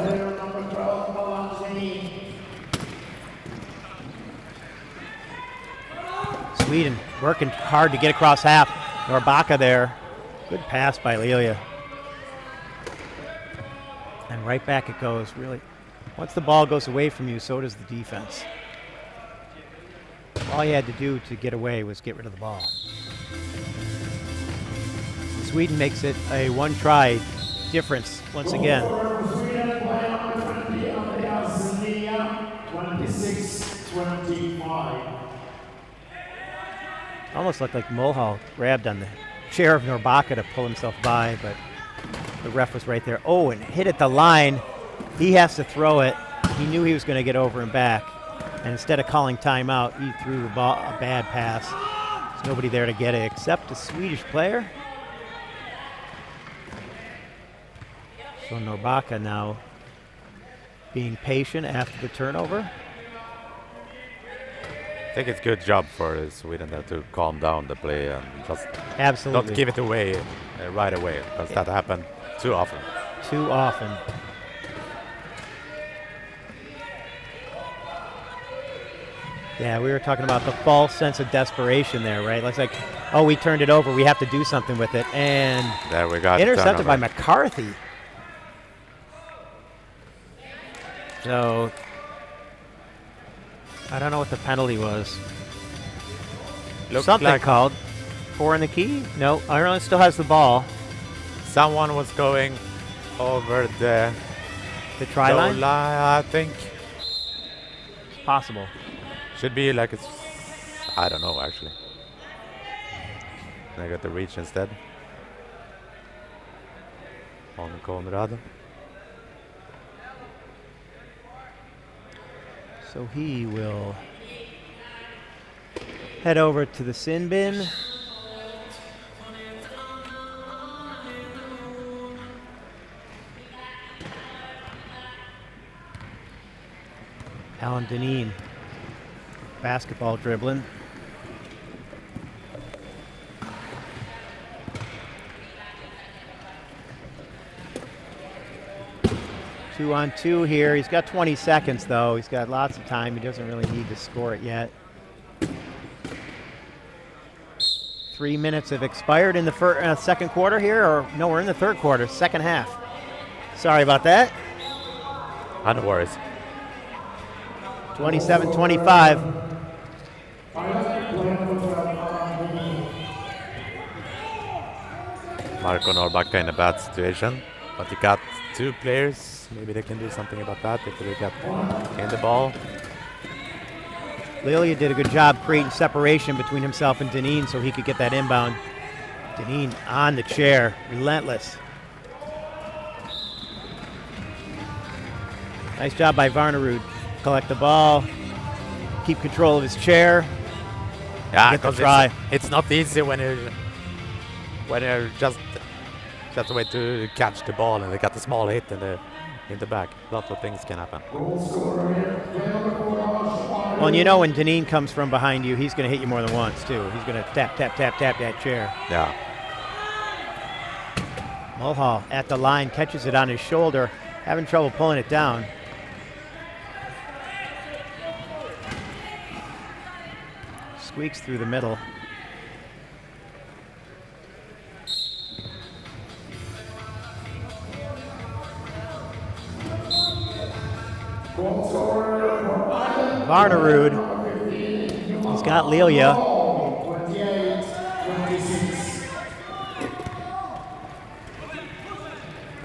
Sweden working hard to get across half. Norbaka there. Good pass by Lilia. And right back it goes, really. Once the ball goes away from you, so does the defense. All you had to do to get away was get rid of the ball. Sweden makes it a one-try difference once again. 26-25. Almost looked like Mulhall grabbed on the chair of Norbaka to pull himself by, but the ref was right there. Oh, and hit at the line. He has to throw it. He knew he was going to get over and back. And instead of calling timeout, he threw the ball, a bad pass. There's nobody there to get it except a Swedish player. So Norbaka now being patient after the turnover. think it's good job for Sweden there to calm down the play and just Absolutely. not give it away right away, because that happened too often. Too often. Yeah, we were talking about the false sense of desperation there, right? It's like, oh, we turned it over. We have to do something with it. And there we got intercepted by turnover. McCarthy. So I don't know what the penalty was. Looked Something like called. 4 in the key? No, Ireland still has the ball. someone was going over the Try goal line? I think. It's possible. Should be like it's, I don't know actually. I got the reach instead. On Conrad. So he will head over to the sin bin. Alan Deneen, basketball dribbling. Two on two here. He's got 20 seconds, though. He's got lots of time. He doesn't really need to score it yet. 3 minutes have expired in the second quarter here, or no, we're in the third quarter, second half. Sorry about that. No worries. 27-25. Marco Norbacka in a bad situation, but he got 2 players. Maybe they can do something about that if they get in the ball. Lilia did a good job creating separation between himself and Deneen so he could get that inbound. Deneen on the chair, relentless. Nice job by Varnerud. Collect the ball, keep control of his chair. Yeah, get the because try. it's not easy when you're just way to catch the ball and they got a small hit in the back. Lots of things can happen. Well, and you know when Deneen comes from behind you, he's going to hit you more than once, too. He's going to tap, tap, tap, tap that chair. Yeah. Mulhall at the line, catches it on his shoulder, having trouble pulling it down. Squeaks through the middle. Varnerud. He's got Lilia.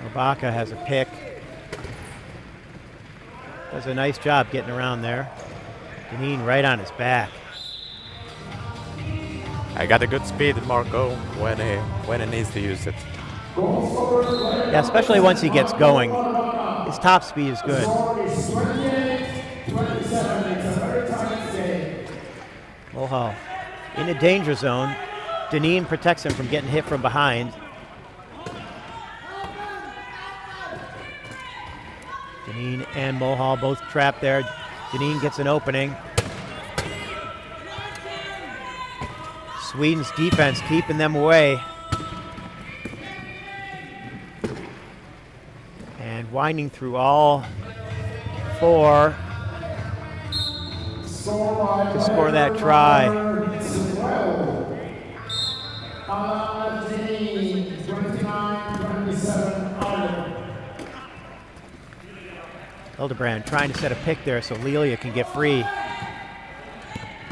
Norbacka has a pick. Does a nice job getting around there. Deneen right on his back. I got a good speed in Marco when he needs to use it. Yeah, especially once he gets going. His top speed is good. Mulhall in the danger zone. Deneen protects him from getting hit from behind. Deneen and Mulhall both trapped there. Deneen gets an opening. Sweden's defense keeping them away. And winding through all 4 to score that try. Hildebrand trying to set a pick there so Lilia can get free.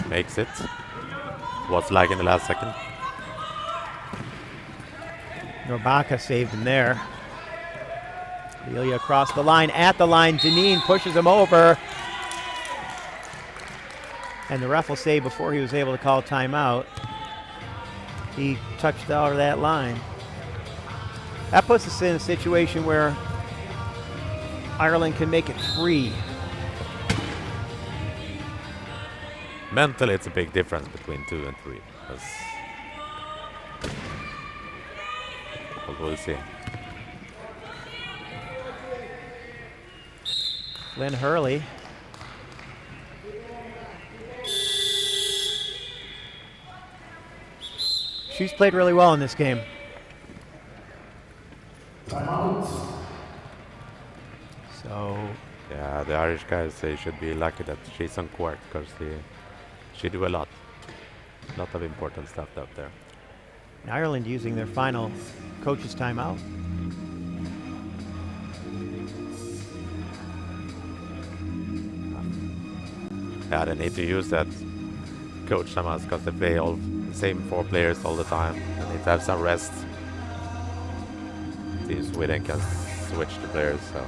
Makes it. Was like in the last second. Norbacka saved him there. Lilia across the line, at the line. Deneen pushes him over. And the ref will say before he was able to call timeout, he touched out of that line. That puts us in a situation where Ireland can make it 3. Mentally, it's a big difference between 2 and 3. But we'll see. Lynn Hurley. She's played really well in this game. Timeout. So Yeah, the Irish guys, they should be lucky that she's on court because she do a lot of important stuff out there. Ireland using their final coach's timeout. Yeah, they need to use that coach timeout because they play all the same 4 players all the time. They need to have some rest. Team Sweden can switch the players, so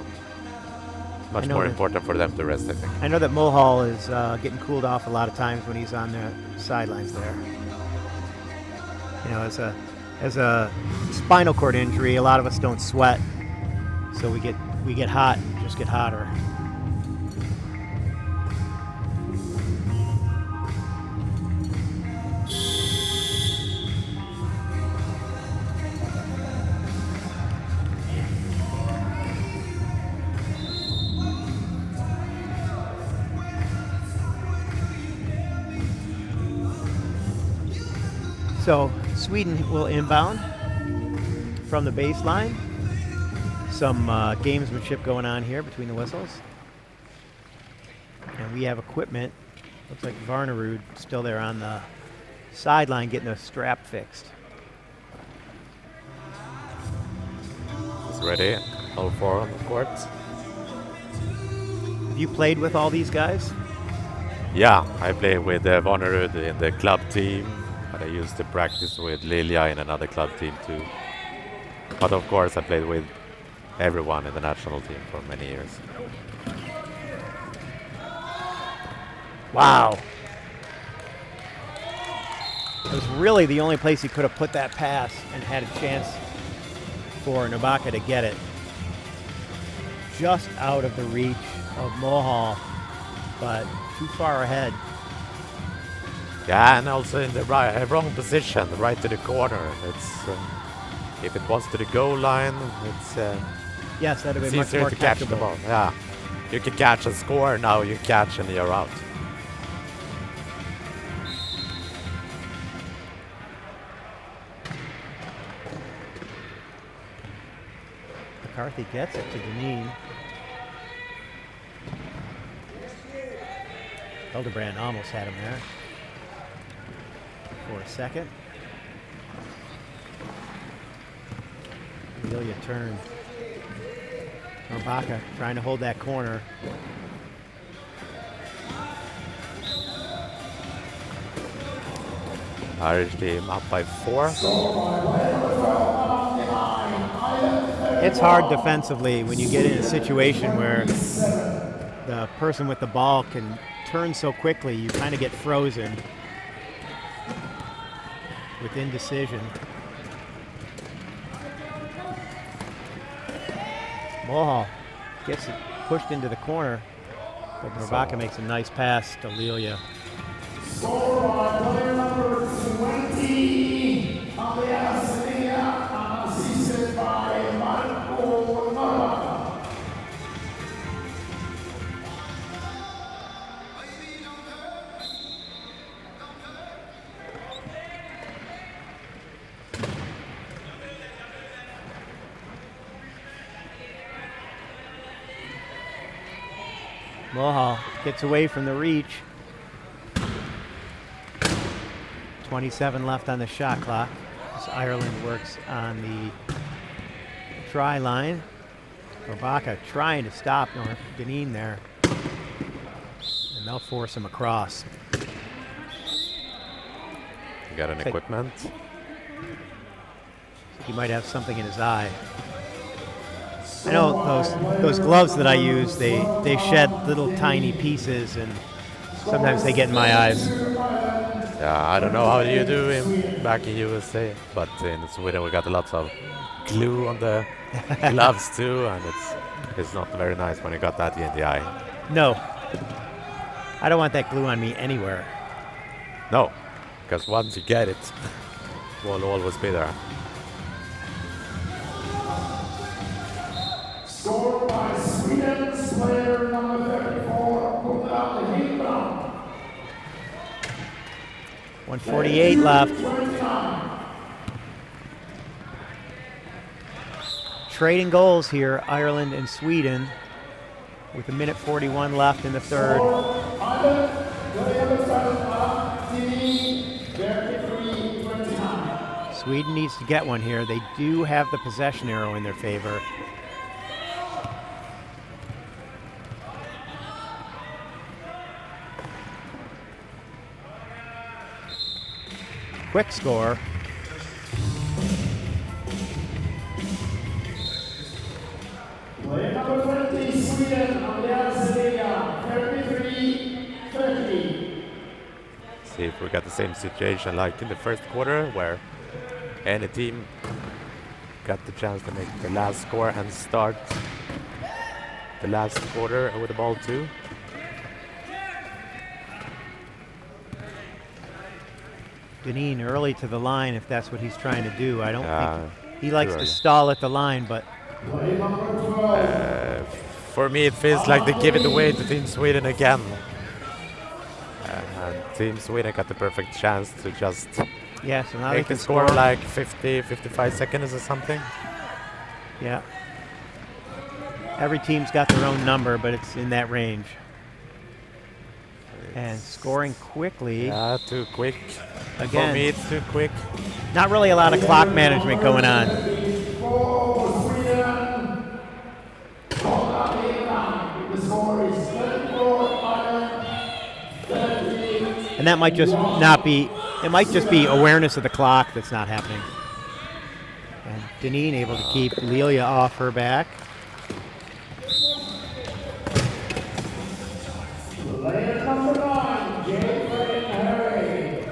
much more important for them to rest, I think. I know that Mulhall is getting cooled off a lot of times when he's on the sidelines there. You know, as a spinal cord injury, a lot of us don't sweat, so we get hot, just get hotter. So Sweden will inbound from the baseline. Some gamesmanship going on here between the whistles. And we have equipment. Looks like Varnerud still there on the sideline getting a strap fixed. It's ready. All 4 on the court. Have you played with all these guys? Yeah, I play with Vonnerud in the club team. But I used to practice with Lilia in another club team too. But of course I played with everyone in the national team for many years. Wow. It was really the only place he could have put that pass and had a chance for Nobaka to get it. Just out of the reach of Mulhall, but too far ahead. Yeah, and also in the wrong position, right to the corner. It's if it was to the goal line, it's yes, that'd have been much easier more to catch the catchable. ball. Yeah, you can catch and score. Now you catch and you're out. McCarthy gets it to Deneen. Hildebrand almost had him there for a second. Amelia turn. Nobaka trying to hold that corner. Irish team up by 4. It's hard defensively when you get in a situation where the person with the ball can turn so quickly, you kind of get frozen with indecision. Mulhall gets it pushed into the corner, but Nobaka makes a nice pass to Lilia. Score by player number 20, Andreas Lilia, assisted by Marco Nobaka. Mulhall gets away from the reach. 27 left on the shot clock as Ireland works on the try line. Nobaka trying to stop Deneen there, and they'll force him across. You got an equipment. He might have something in his eye. I know those gloves that I use, they shed little tiny pieces, and sometimes they get in my eyes. Yeah, I don't know how you do back in USA, but in Sweden we got lots of glue on the gloves too, and it's not very nice when you got that in the eye. No, I don't want that glue on me anywhere. No, because once you get it, it will always be there. Score by Sweden's player number 34, Gustav Hillbrand. 148 left. trading goals here, Ireland and Sweden, with 1:41 left in the third. Sweden needs to get one here. They do have the possession arrow in their favor. Quick score. Player number 20, Sweden, Andreas Vega, 33-30. See if we got the same situation like in the first quarter, where any team got the chance to make the last score and start the last quarter with the ball too. Deneen early to the line if that's what he's trying to do. I don't think he likes to early. stall at the line, but For me, it feels like they give it away to Team Sweden again. And Team Sweden got the perfect chance to just yeah, so now they make can the score like 50, 55 seconds or something. Yeah. Every team's got their own number, but it's in that range. And scoring quickly. Yeah, too quick. Again. For me, it's too quick. Not really a lot of clock management going on. And that might just not be, it might just be awareness of the clock that's not happening. And Deneen able to keep Lelia off her back.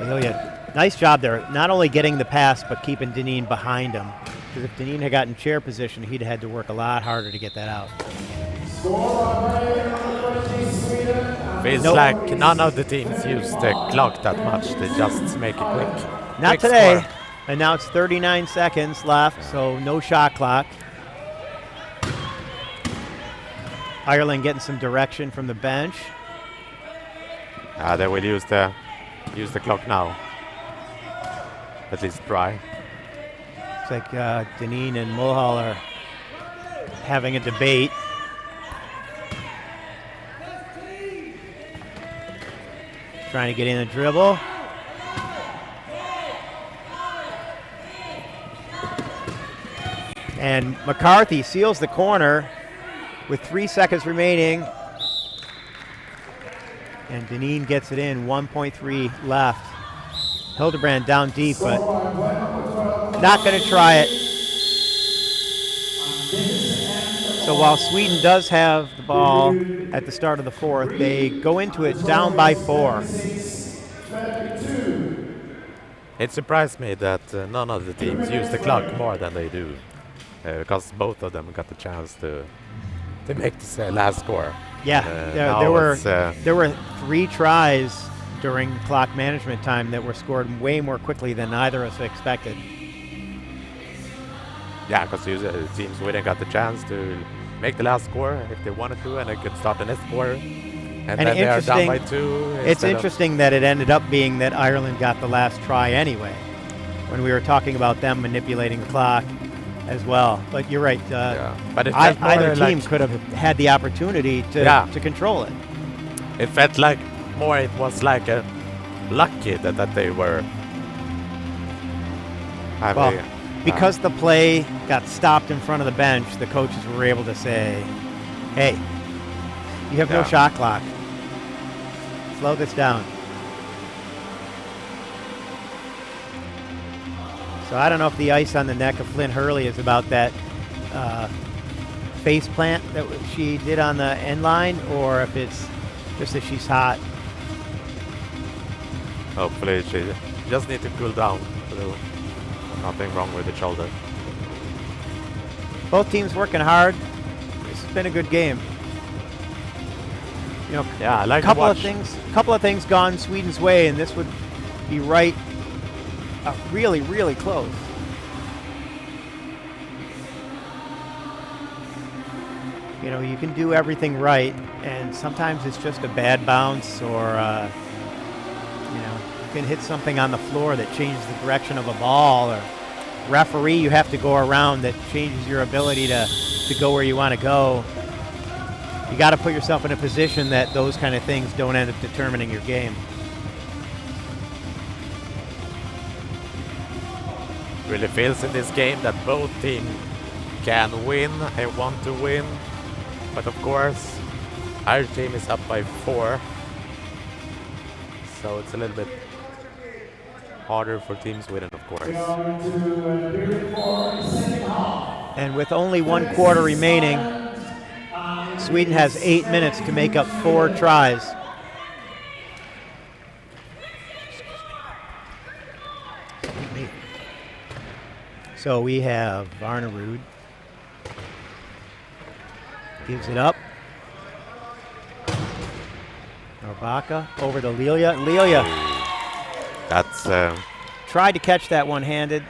Lelia, nice job there. Not only getting the pass, but keeping Deneen behind him. Because if Deneen had gotten chair position, he'd had to work a lot harder to get that out. Feels like none of the teams use the clock that much. They just make it quick. Not Quick today. score. And now it's 39 seconds left, so no shot clock. Ireland getting some direction from the bench. They will use the clock now. At least try. It's like Deneen and Mulhall are having a debate. Trying to get in a dribble. And McCarthy seals the corner with 3 seconds remaining. And Deneen gets it in, 1.3 left. Hildebrand down deep, but not going to try it. So while Sweden does have the ball at the start of the fourth, they go into it down by 4. It surprised me that none of the teams use the clock more than they do, because both of them got the chance to make this last score. Yeah, there were 3 tries during clock management time that were scored way more quickly than either of us expected. Yeah, because Team Sweden got the chance to make the last score if they wanted to, and they could start the next quarter. And then they are down by 2. It's interesting that it ended up being that Ireland got the last try anyway, when we were talking about them manipulating the clock as well. But you're right. But it either team could have had the opportunity to control it. It felt like more it was like a lucky that they were having. Because the play got stopped in front of the bench, the coaches were able to say, hey, you have no shot clock. Slow this down. So I don't know if the ice on the neck of Flynn Hurley is about that face plant that she did on the end line, or if it's just that she's hot. Hopefully she just need to cool down a little. Nothing wrong with the shoulder. Both teams working hard. It's been a good game. You know, I like couple of things gone Sweden's way, and this would be right, really, really close. You know, you can do everything right, and sometimes it's just a bad bounce, or you know, you can hit something on the floor that changes the direction of a ball, or referee you have to go around that changes your ability to go where you want to go. You got to put yourself in a position that those kind of things don't end up determining your game. Really feels in this game that both teams can win and want to win, but of course our team is up by 4, so it's a little bit harder for Team Sweden, of course. And with only 1 quarter remaining, Sweden has 8 minutes to make up 4 tries. So we have Varnerud. Gives it up. Norbaka over to Lilia. Lilia That's tried to catch that one-handed.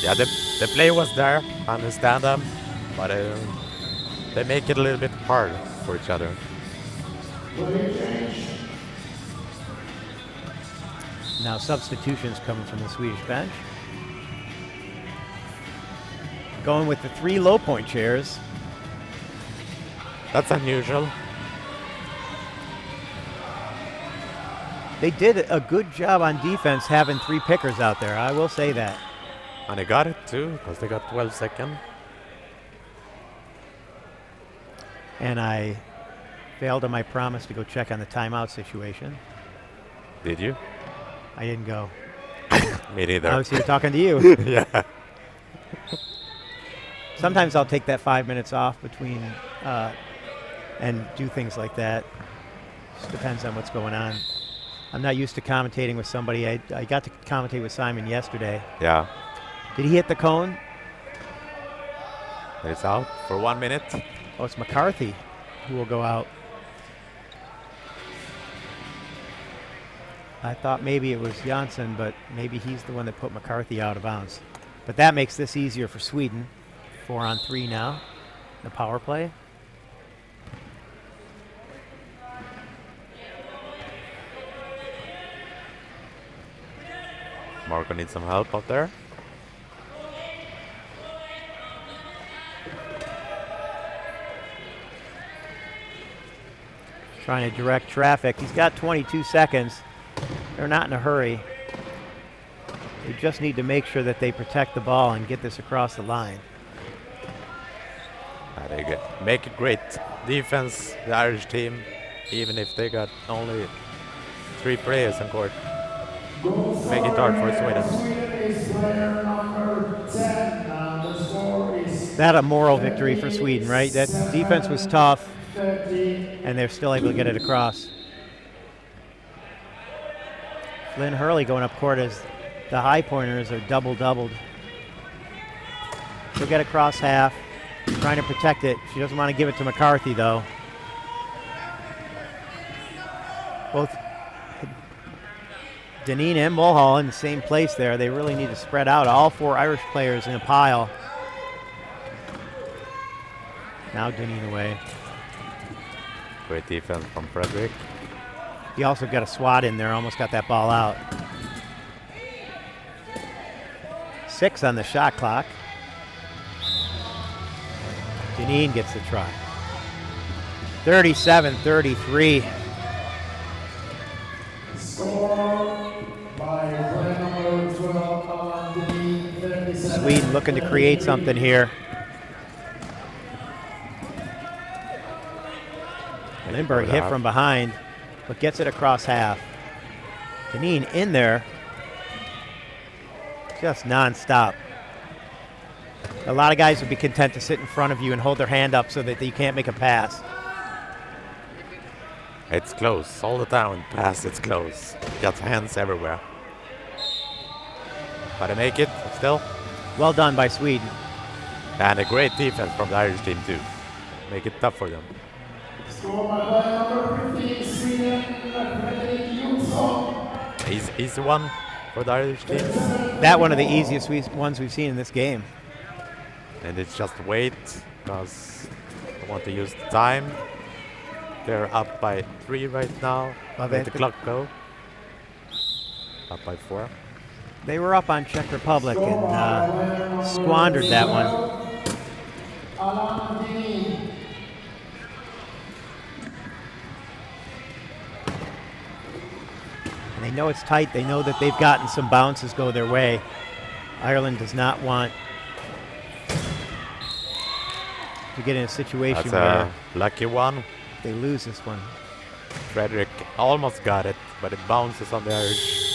yeah, the play was there. I understand them, but they make it a little bit hard for each other. Now substitutions coming from the Swedish bench. Going with the 3 low point chairs. That's unusual. They did a good job on defense having 3 pickers out there. I will say that. And they got it too, because they got 12 seconds. And I failed on my promise to go check on the timeout situation. Did you? I didn't go. Me neither. I was here talking to you. Yeah. Sometimes I'll take that 5 minutes off between and do things like that. Just depends on what's going on. I'm not used to commentating with somebody. I got to commentate with Simon yesterday. Yeah. Did he hit the cone? It's out for 1 minute. Oh, it's McCarthy who will go out. I thought maybe it was Jansson, but maybe he's the one that put McCarthy out of bounds. But that makes this easier for Sweden. 4-on-3 now, the power play. Marco needs some help out there. Trying to direct traffic. He's got 22 seconds. They're not in a hurry. They just need to make sure that they protect the ball and get this across the line. They make a great defense, the Irish team, even if they got only 3 players on court. Make it hard for Sweden. That a moral victory for Sweden, right? That defense was tough, and they're still able to get it across. Flynn Hurley going up court as the high pointers are doubled. She'll get across half, trying to protect it. She doesn't want to give it to McCarthy, though. Both Deneen and Mulhall in the same place there. They really need to spread out. All 4 Irish players in a pile. Now Deneen away. Great defense from Frederick. He also got a swat in there, almost got that ball out. 6 on the shot clock. Deneen gets the try. 37-33. Sweden looking to create something here. Lindbergh hit from behind, but gets it across half. Deneen in there, just non-stop. A lot of guys would be content to sit in front of you and hold their hand up so that you can't make a pass. It's close all the time. Pass, it's close. Got hands everywhere. But they make it still. Well done by Sweden. And a great defense from the Irish team too. Make it tough for them. Easy one for the Irish team. That one of the easiest ones we've seen in this game. And it's just wait because I want to use the time. They're up by 3 right now. Let the clock go. Up by 4. They were up on Czech Republic and squandered that one. And they know it's tight. They know that they've gotten some bounces go their way. Ireland does not want to get in a situation That's where a lucky one. they lose this one. Frederick almost got it, but it bounces on the Irish.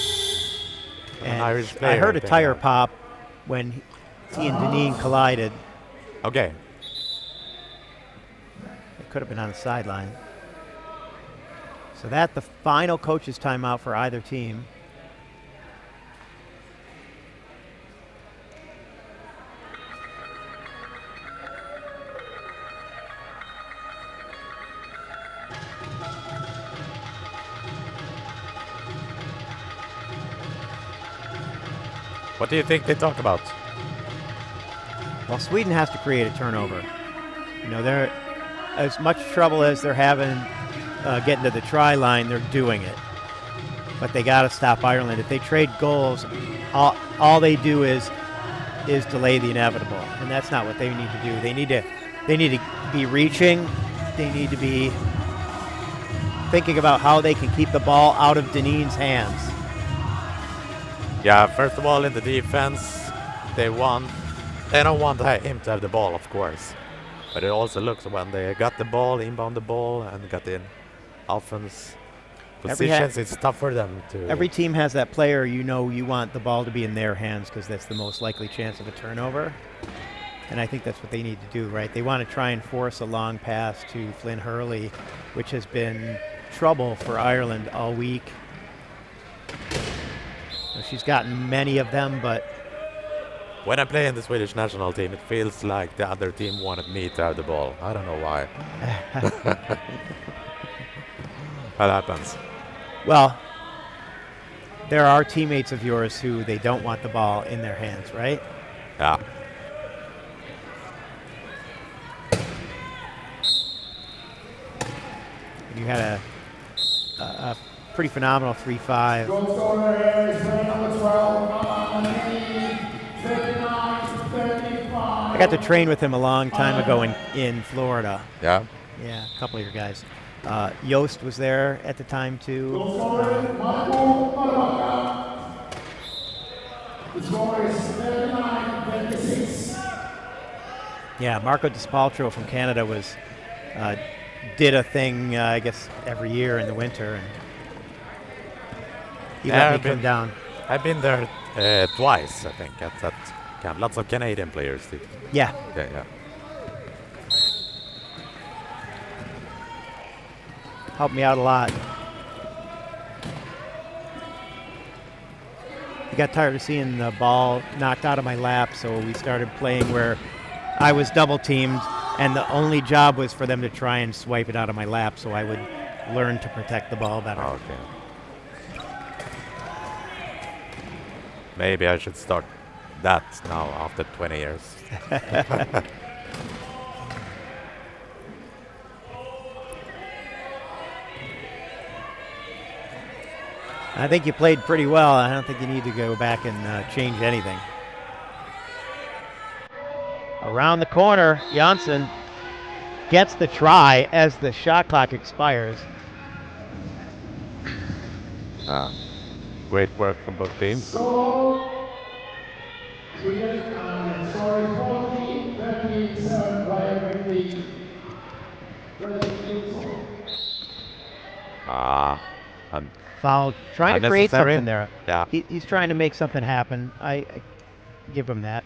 And Irish I player, heard a think. tire pop when he and Deneen collided. Okay. It could have been on the sideline. So that the final coach's timeout for either team. What do you think they talk about? Well, Sweden has to create a turnover. You know, they're as much trouble as they're having getting to the try line, they're doing it. But they got to stop Ireland. If they trade goals, all they do is delay the inevitable, and that's not what they need to do. They need to be reaching. They need to be thinking about how they can keep the ball out of Deneen's hands. Yeah, first of all, in the defense, they don't want him to have the ball, of course. But it also looks when they got the ball, inbound the ball, and got in offense positions, it's tough for them to... Every team has that player you know you want the ball to be in their hands because that's the most likely chance of a turnover. And I think that's what they need to do, right? They want to try and force a long pass to Flynn Hurley, which has been trouble for Ireland all week. She's gotten many of them, but... When I play in the Swedish national team, it feels like the other team wanted me to have the ball. I don't know why. That happens. Well, there are teammates of yours who they don't want the ball in their hands, right? Yeah. You had a pretty phenomenal 3-5. I got to train with him a long time ago in Florida. Yeah? Yeah, a couple of your guys. Yost was there at the time, too. Yeah, Marco Despaltro from Canada was did a thing, I guess, every year in the winter. And he let me come down. I've been there twice, I think, at that camp. Lots of Canadian players did. Yeah. Yeah. Helped me out a lot. He got tired of seeing the ball knocked out of my lap, so we started playing where I was double teamed, and the only job was for them to try and swipe it out of my lap, so I would learn to protect the ball better. Okay. Maybe I should start that now after 20 years. I think you played pretty well. I don't think you need to go back and change anything. Around the corner, Janssen gets the try as the shot clock expires. Great work from both teams. Foul, trying to create something there. Yeah. He's trying to make something happen. I give him that.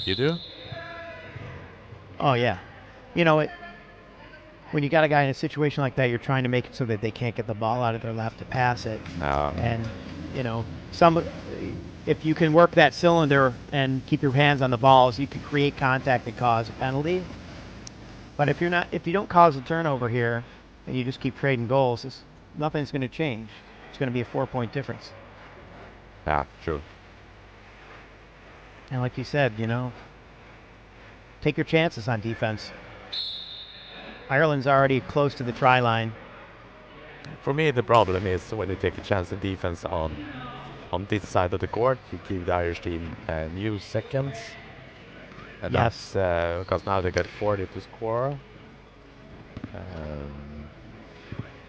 You do? Oh, yeah. You know, when you got a guy in a situation like that, you're trying to make it so that they can't get the ball out of their lap to pass it. No. And, you know, if you can work that cylinder and keep your hands on the balls, you can create contact and cause a penalty. But if you don't cause a turnover here, and you just keep trading goals, nothing's going to change. It's going to be a 4-point difference. Yeah, true. And like you said, you know, take your chances on defense. Ireland's already close to the try line. For me, the problem is when you take a chance in defense on this side of the court, you give the Irish team new seconds. And Yes. that's because now they got 40 to score. I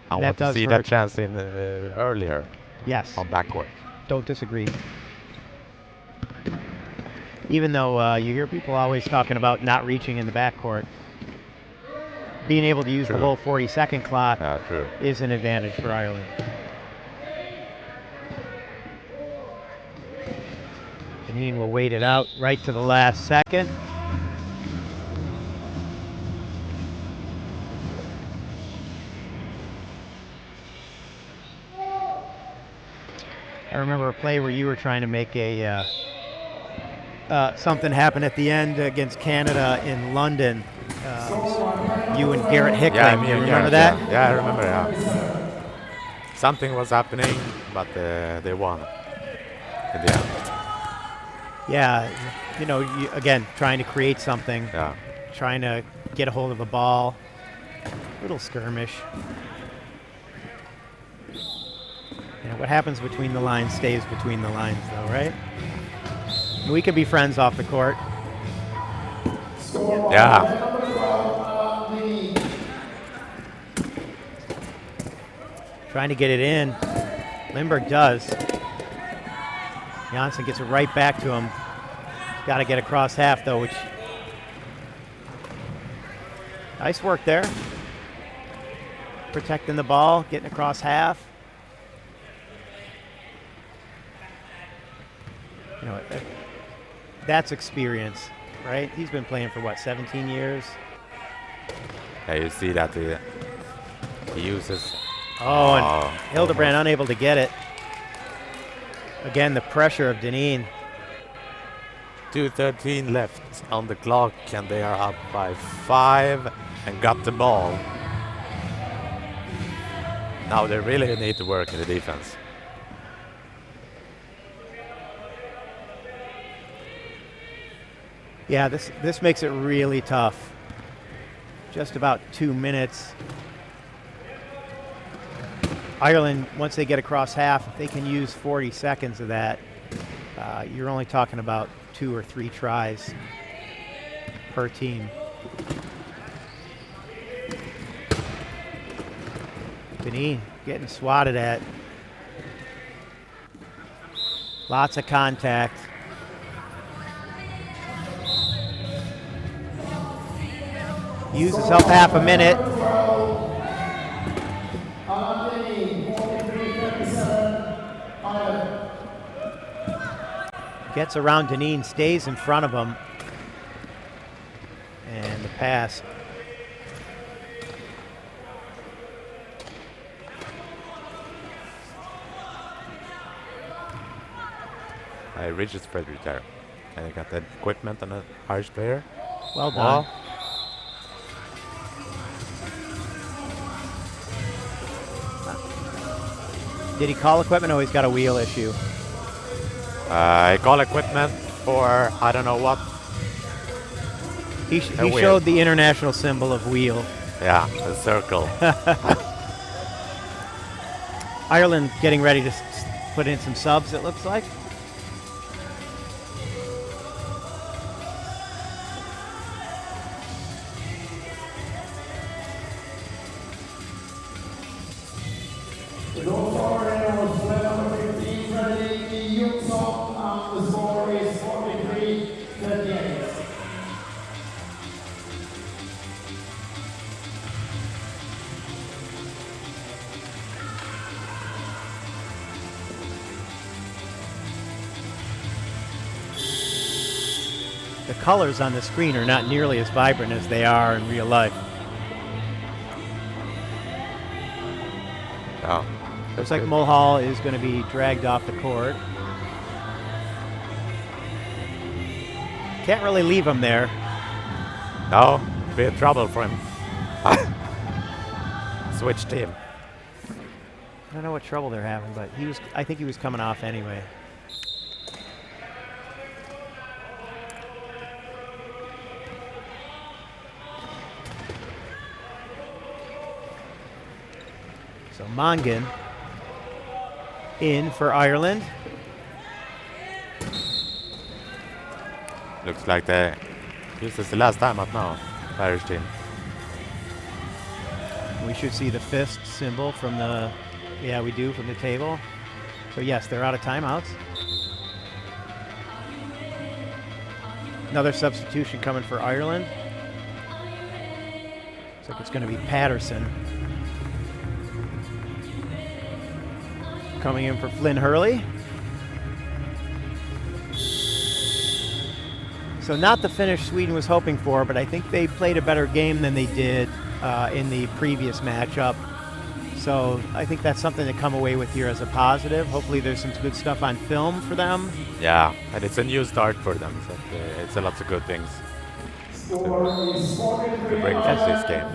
That want to does see hurt. that chance in earlier Yes. on backcourt. Don't disagree. Even though you hear people always talking about not reaching in the backcourt, being able to use the True. whole 40-second clock True. is an advantage for Ireland. Deneen will wait it out right to the last second. I remember a play where you were trying to make a something happen at the end against Canada in London. You and Garrett Hickling. Yeah, me you and remember Garrett, that? Yeah, I remember. Yeah. Something was happening, but they won in the end. Yeah, you know, again, trying to create something. Yeah. Trying to get a hold of a ball. Little skirmish. You know, what happens between the lines stays between the lines, though, right? We could be friends off the court. Yeah. Trying to get it in. Lindbergh does. Janssen gets it right back to him. He's got to get across half, though, which... Nice work there. Protecting the ball, getting across half. You know, that's experience, right? He's been playing for, what, 17 years? Yeah, you see that he uses... Oh, and Hildebrand unable to get it. Again, the pressure of Deneen. 2:13 left on the clock, and they are up by 5 and got the ball. Now they really need to work in the defense. Yeah, this makes it really tough. Just about 2 minutes. Ireland, once they get across half, if they can use 40 seconds of that, you're only talking about 2 or 3 tries per team. Deneen getting swatted at. Lots of contact. Use himself half a minute. Gets around Deneen, stays in front of him. And the pass. Regis Frederick there. And he got that equipment on an Irish player. Well done. Did he call equipment? Oh, he's got a wheel issue. He called equipment for I don't know what. He showed the international symbol of wheel. Yeah, a circle. Ireland getting ready to put in some subs, it looks like. The colors on the screen are not nearly as vibrant as they are in real life. Oh, looks like Mulhall is going to be dragged off the court. Can't really leave him there. No, be a trouble for him. Switch team. I don't know what trouble they're having, but I think he was coming off anyway. So Mongan in for Ireland. Looks like this is the last time out now, Irish team. We should see the fist symbol from the, yeah, we do, from the table. So yes, they're out of timeouts. Another substitution coming for Ireland. Looks like it's going to be Patterson. Coming in for Flynn Hurley. So not the finish Sweden was hoping for, but I think they played a better game than they did in the previous matchup. So I think that's something to come away with here as a positive. Hopefully there's some good stuff on film for them. Yeah, and it's a new start for them. So it's a lot of good things to bring to this game.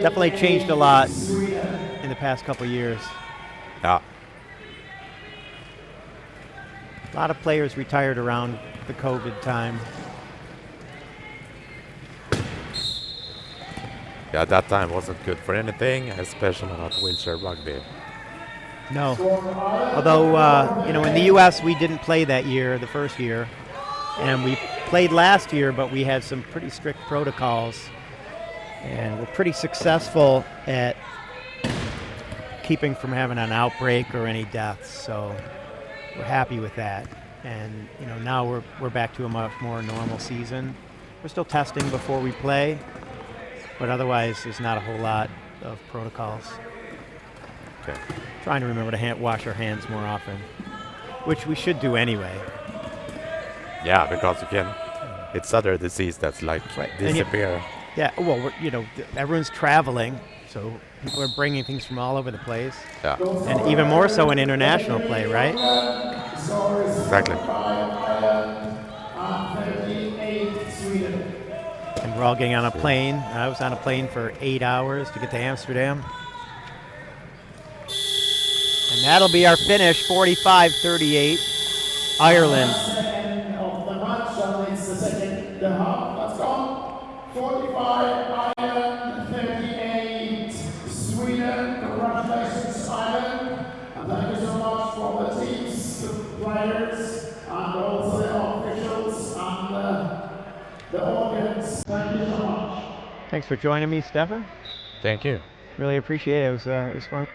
Definitely changed a lot in the past couple of years. Yeah. A lot of players retired around the COVID time. Yeah, that time wasn't good for anything, especially not wheelchair rugby. No. Although, you know, in the U.S. we didn't play that year, the first year. And we played last year, but we had some pretty strict protocols. And we're pretty successful at keeping from having an outbreak or any deaths. So we're happy with that. And, you know, now we're back to a much more normal season. We're still testing before we play, but otherwise there's not a whole lot of protocols. Okay. Trying to remember to wash our hands more often, which we should do anyway. Yeah, because it's other disease that's like disappear. Yeah, well, you know, everyone's traveling, so people are bringing things from all over the place. Yeah. And even more so in international play, right? Exactly. And we're all getting on a plane. I was on a plane for 8 hours to get to Amsterdam. And that'll be our finish, 45-38, Ireland. Second of the match, and it's the second half. Let's go. 45 Ireland, 38 Sweden. Congratulations, Ireland. And thank you so much for the teams, the players, and also the officials and the audience. Thank you so much. Thanks for joining me, Stefan. Thank you. Really appreciate it. It was fun.